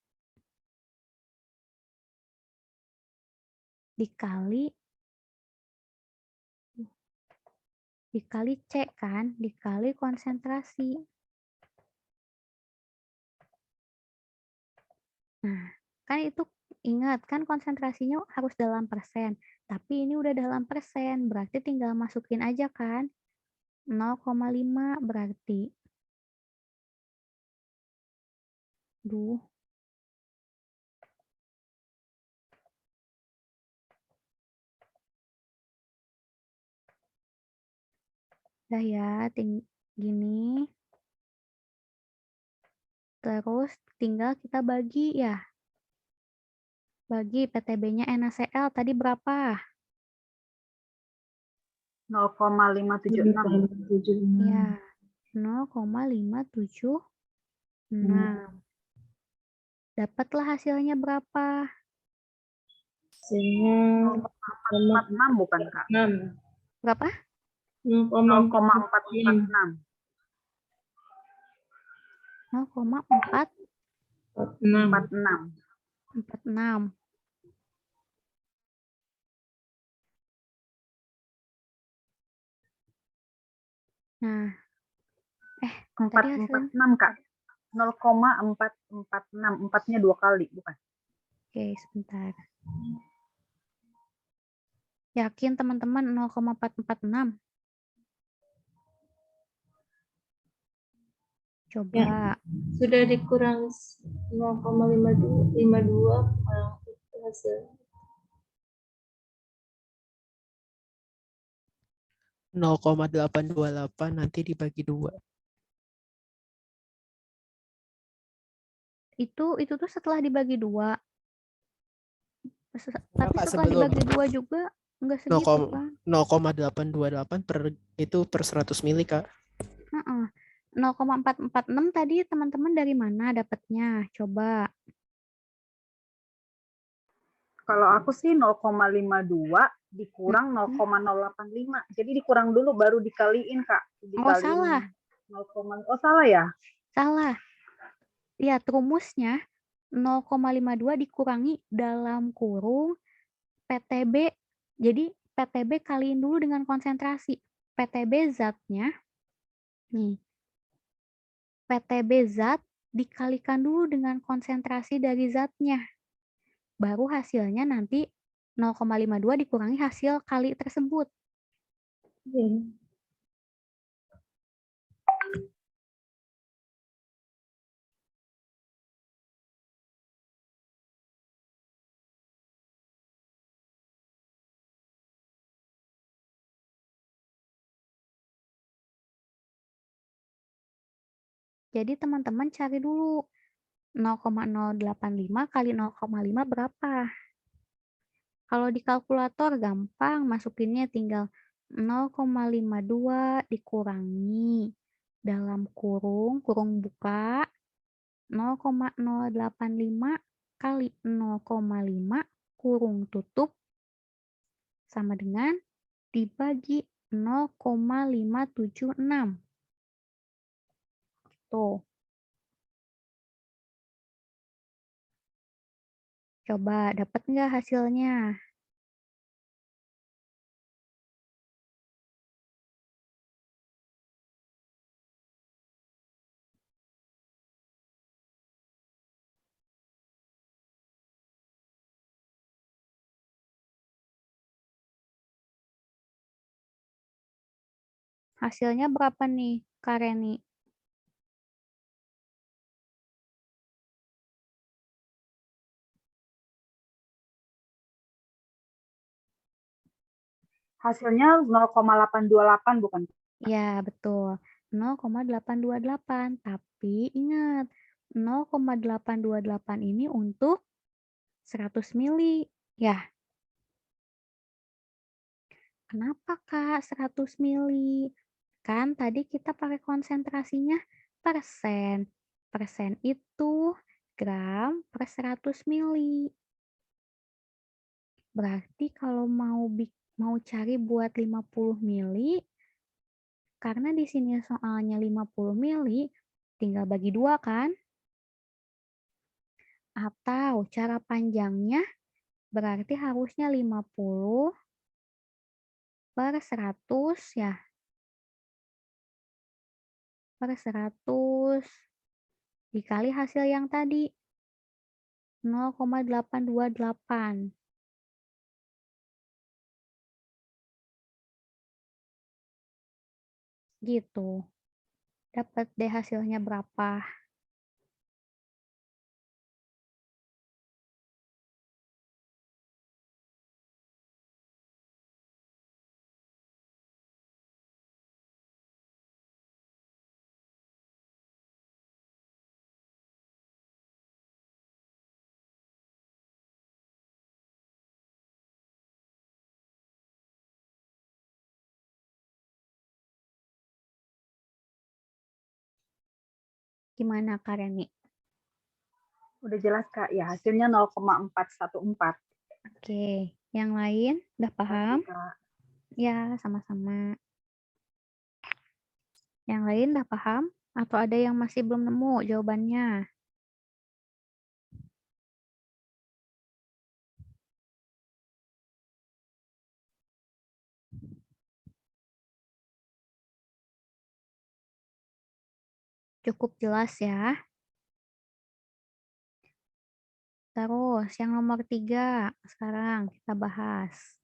dikali C kan, dikali konsentrasi. Nah, kan itu ingat kan konsentrasinya harus dalam persen. Tapi ini udah dalam persen, berarti tinggal masukin aja kan. 0,5 berarti. Duh. Udah ya, gini. Terus tinggal kita bagi ya. Bagi PTB-nya NaCl tadi berapa? 0,576. Ya, 0,576. Dapatlah hasilnya berapa? Hasilnya 0,446 bukan Kak? 6. Berapa? 0,446. 0,446. Nah, tadi hasilnya 446 Kak. 0,446. 4-nya 2 kali, bukan? Oke, sebentar. Yakin teman-teman 0,446? Coba. Ya, sudah dikurang 0,52 itu hasil. 0,828 nanti dibagi 2. Itu tuh setelah dibagi 2. Tapi Kakak setelah sebelum dibagi 2 juga enggak segitu kan? 0,828 per 100 mili, Kak. 0,446 tadi teman-teman dari mana dapatnya? Coba. Kalau aku sih 0,52 dikurang 0,085. Jadi dikurang dulu baru dikaliin, Kak. Oh, salah. 0, oh, salah ya? Salah. Lihat rumusnya 0,52 dikurangi dalam kurung PTB. Jadi PTB kaliin dulu dengan konsentrasi. PTB zatnya, nih, PTB zat dikalikan dulu dengan konsentrasi dari zatnya. Baru hasilnya nanti 0,52 dikurangi hasil kali tersebut. Jadi teman-teman cari dulu 0,085 kali 0,5 berapa? Kalau di kalkulator gampang, masukinnya tinggal 0,52 dikurangi dalam kurung buka, 0,085 kali 0,5 kurung tutup sama dengan dibagi 0,576. Tuh, coba dapat nggak hasilnya? Hasilnya berapa nih, Kak Reni? Hasilnya 0,828 bukan? Ya, betul. 0,828. Tapi ingat, 0,828 ini untuk 100 mili. Ya, kenapa Kak 100 mili? Kan tadi kita pakai konsentrasinya persen. Persen itu gram per 100 mili. Berarti kalau mau cari buat 50 mili, karena di sini soalnya 50 mili, tinggal bagi 2 kan? Atau cara panjangnya berarti harusnya 50 per 100 ya. Per 100 dikali hasil yang tadi 0,828. Gitu. Dapat deh hasilnya berapa. Gimana Kak Reni? Udah jelas Kak, ya hasilnya 0,414. Oke, yang lain udah paham? Makasih, Kak. Ya, sama-sama. Yang lain udah paham? Atau ada yang masih belum nemu jawabannya? Cukup jelas ya. Terus yang nomor 3 sekarang kita bahas.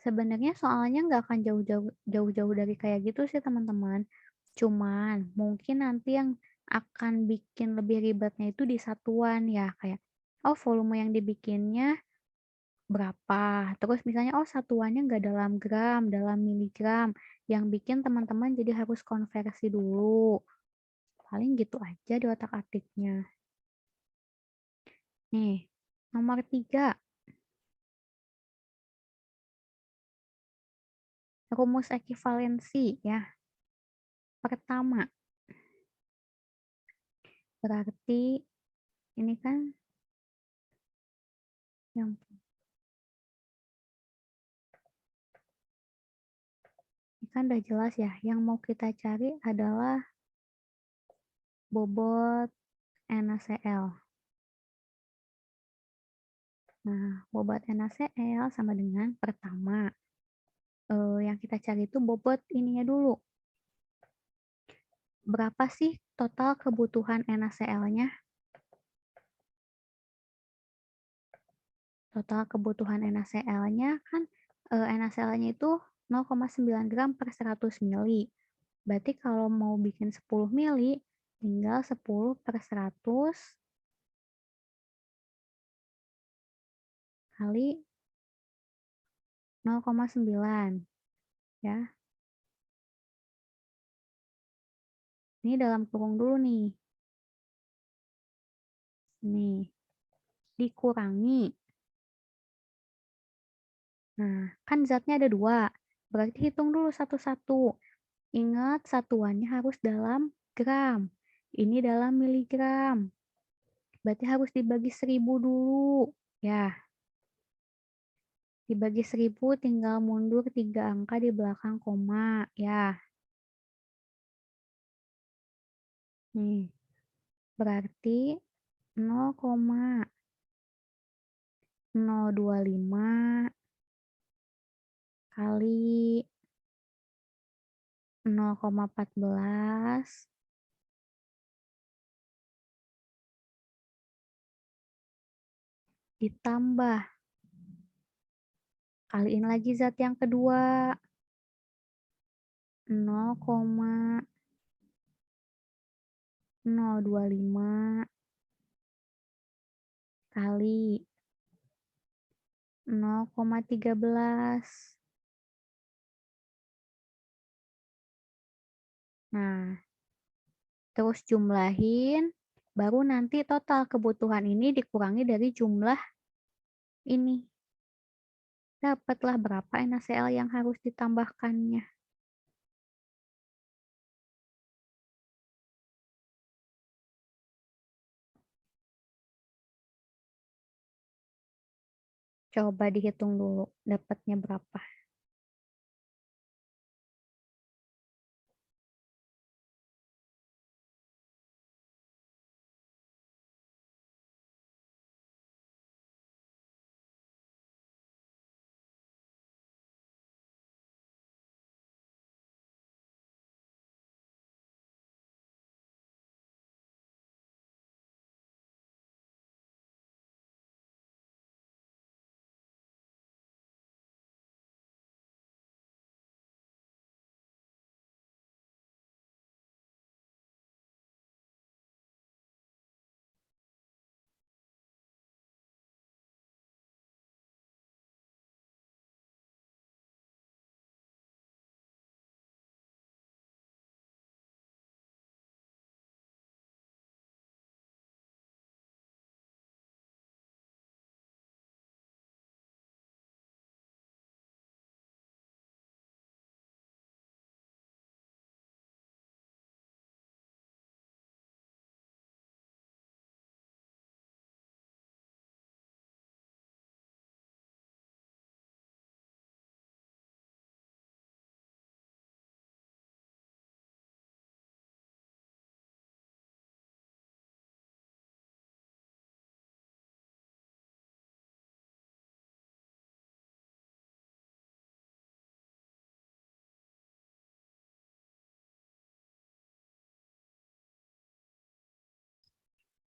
Sebenarnya soalnya nggak akan jauh-jauh dari kayak gitu sih teman-teman. Cuman mungkin nanti yang akan bikin lebih ribetnya itu di satuan ya. Kayak, oh volume yang dibikinnya berapa. Terus misalnya, oh satuannya nggak dalam gram, dalam miligram. Yang bikin teman-teman jadi harus konversi dulu. Paling gitu aja di otak-atiknya. Nih, nomor 3. Rumus ekivalensi ya. Pertama, berarti ini kan yang ini kan udah jelas ya. Yang mau kita cari adalah bobot NaCl. Nah, bobot NaCl sama dengan pertama. Yang kita cari itu bobot ininya dulu. Berapa sih total kebutuhan NaCl-nya? Total kebutuhan NaCl-nya kan NaCl-nya itu 0,9 gram per 100 mili. Berarti kalau mau bikin 10 mili, tinggal 10 per 100 kali 0,9 ya. Ini dalam kurung dulu nih. Nih, dikurangi. Nah, kan zatnya ada 2. Berarti hitung dulu satu-satu. Ingat satuannya harus dalam gram. Ini dalam miligram. Berarti harus dibagi 1000 dulu. Ya, dibagi 1000 tinggal mundur 3 angka di belakang koma. Ya, nih. Berarti 0,025 kali 0,14 ditambah. Kaliin lagi zat yang kedua. 0,025 kali 0,13. Nah, terus jumlahin, baru nanti total kebutuhan ini dikurangi dari jumlah ini. Dapatlah berapa NaCl yang harus ditambahkannya. Coba dihitung dulu, dapatnya berapa.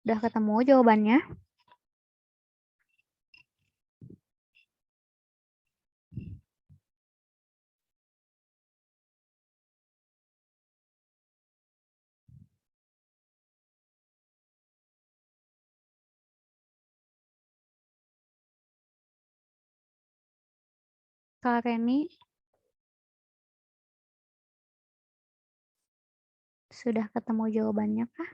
Udah ketemu jawabannya? Kak Reni, sudah ketemu jawabannya kah?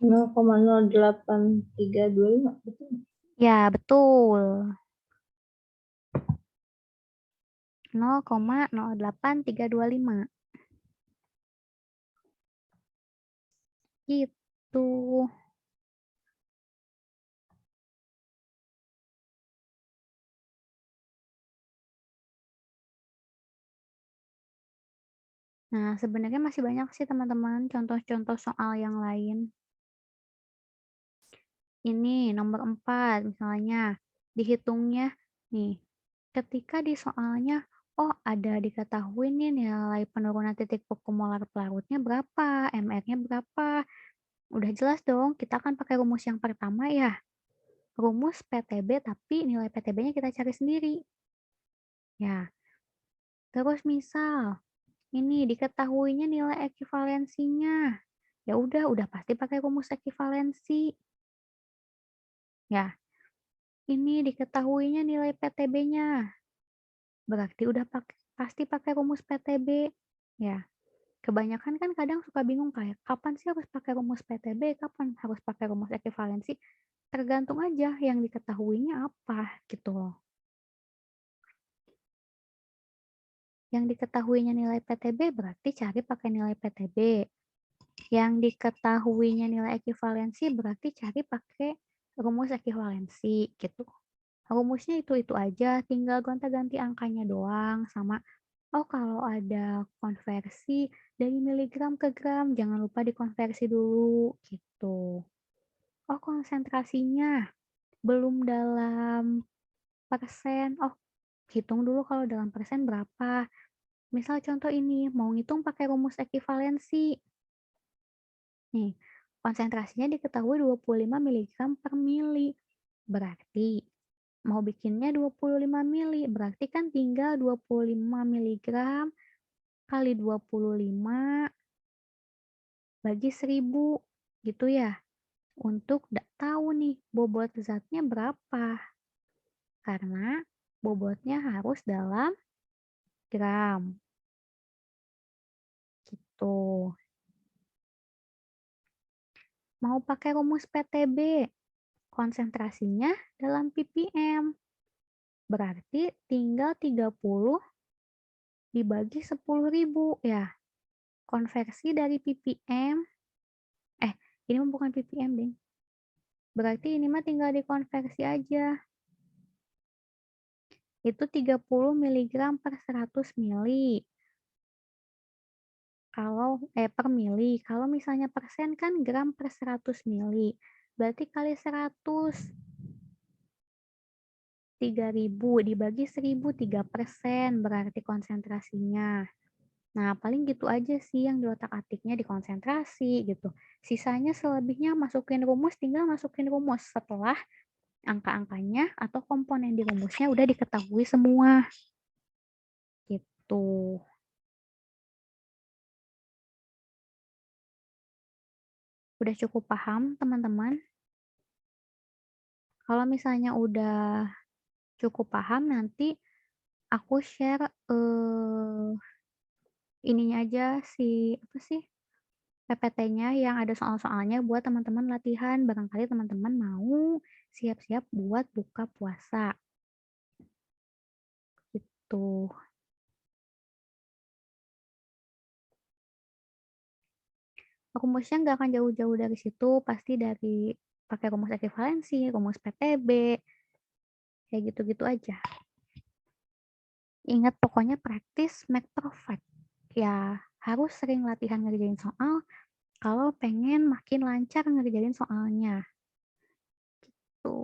Nol koma 0,08325 betul? Ya, betul. 0,08325. Gitu. Nah, sebenarnya masih banyak sih teman-teman contoh-contoh soal yang lain. Ini nomor 4 misalnya dihitungnya nih. Ketika di soalnya, oh ada diketahui nih nilai penurunan titik beku molar pelarutnya berapa, MR-nya berapa. Udah jelas dong, kita akan pakai rumus yang pertama ya. Rumus PTB tapi nilai PTB-nya kita cari sendiri. Ya. Terus misal ini diketahuinya nilai ekivalensinya. Ya udah pasti pakai rumus ekivalensi. Ya. Ini diketahuinya nilai PTB-nya. Berarti udah pasti pakai rumus PTB. Ya. Kebanyakan kan kadang suka bingung kayak kapan sih harus pakai rumus PTB, kapan harus pakai rumus ekivalensi. Tergantung aja yang diketahuinya apa gitu loh. Yang diketahuinya nilai PTB berarti cari pakai nilai PTB. Yang diketahuinya nilai ekuivalensi berarti cari pakai rumus ekuivalensi gitu. Rumusnya itu aja, tinggal gonta-ganti angkanya doang sama kalau ada konversi dari miligram ke gram, jangan lupa dikonversi dulu gitu. Konsentrasinya belum dalam persen. Hitung dulu kalau dalam persen berapa. Misal contoh ini, mau ngitung pakai rumus ekuivalensi. Nih, konsentrasinya diketahui 25 mg per mili. Berarti mau bikinnya 25 mili, berarti kan tinggal 25 mg kali 25 bagi 1000 gitu ya. Untuk tahu nih bobot zatnya berapa. Karena bobotnya harus dalam gram. Gitu. Mau pakai rumus PTB, konsentrasinya dalam ppm. Berarti tinggal 30 dibagi 10.000 ya. Konversi dari ppm, ini mah bukan ppm deh. Berarti ini mah tinggal dikonversi aja. Itu 30 mg per 100 mili. Kalau per mili, kalau misalnya persen kan gram per 100 mili. Berarti kali 100. 3.000 dibagi 1.000, 3% berarti konsentrasinya. Nah, paling gitu aja sih yang di otak-atiknya di konsentrasi gitu. Sisanya selebihnya masukin rumus, tinggal masukin rumus setelah angka-angkanya atau komponen di rumusnya udah diketahui semua. Gitu. Udah cukup paham, teman-teman? Kalau misalnya udah cukup paham, nanti aku share ininya aja PPT-nya yang ada soal-soalnya buat teman-teman latihan. Barangkali teman-teman mau siap-siap buat buka puasa. Gitu. Rumusnya nggak akan jauh-jauh dari situ, pasti dari pakai rumus ekuivalensi, rumus PTB, kayak gitu-gitu aja. Ingat pokoknya practice make perfect. Ya, harus sering latihan ngerjain soal kalau pengen makin lancar ngerjain soalnya. Gitu.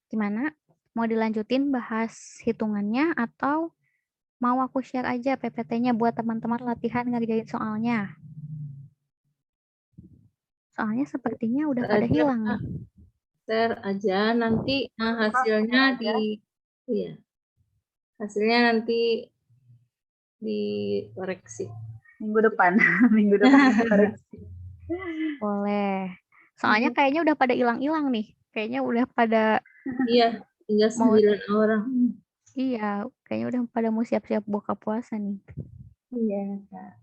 Gimana? Mau dilanjutin bahas hitungannya atau mau aku share aja PPT-nya buat teman-teman latihan ngerjain soalnya? Soalnya sepertinya udah pada hilang nih. Share aja nanti hasilnya hasilnya nanti dikoreksi. Minggu depan dikoreksi. Boleh. Soalnya kayaknya udah pada hilang-hilang nih. Kayaknya udah pada Iya, tinggal 9 orang. Iya, kayaknya udah pada mau siap-siap buka puasa nih. Iya, Kak.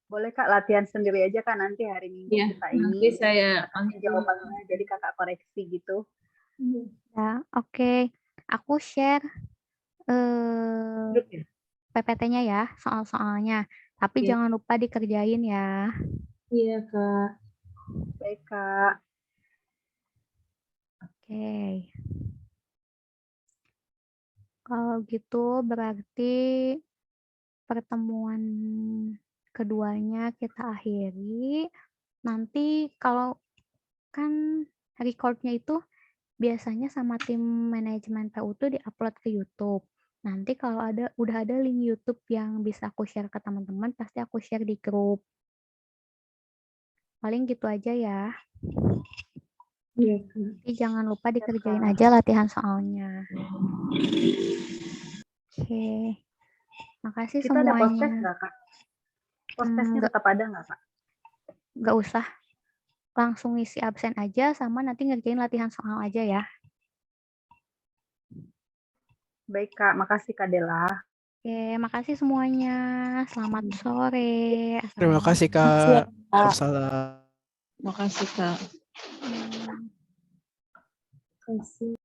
Boleh Kak latihan sendiri aja Kak nanti hari Minggu kita ini. Nanti saya jawabannya jadi Kakak koreksi gitu. Ya, oke. Aku share PPT-nya ya, soal-soalnya. Tapi jangan lupa dikerjain ya. Iya, Kak. Baik, Kak. Oke. Kalau gitu berarti pertemuan keduanya kita akhiri. Nanti kalau kan recordnya itu biasanya sama tim manajemen PU tuh diupload ke YouTube. Nanti kalau udah ada link YouTube yang bisa aku share ke teman-teman, pasti aku share di grup. Paling gitu aja ya. Iya, Tapi jangan lupa dikerjain aja latihan soalnya. Oke. Makasih Kita semuanya. ada podcast nggak, Kak? Podcastnya tetap ada nggak, Kak? Nggak usah. Langsung isi absen aja sama nanti ngerjain latihan soal aja ya. Baik, Kak. Makasih, Kak Dela. Oke, makasih semuanya. Selamat sore. Terima kasih Kak. Waalaikumsalam. Makasih, Kak. kasih.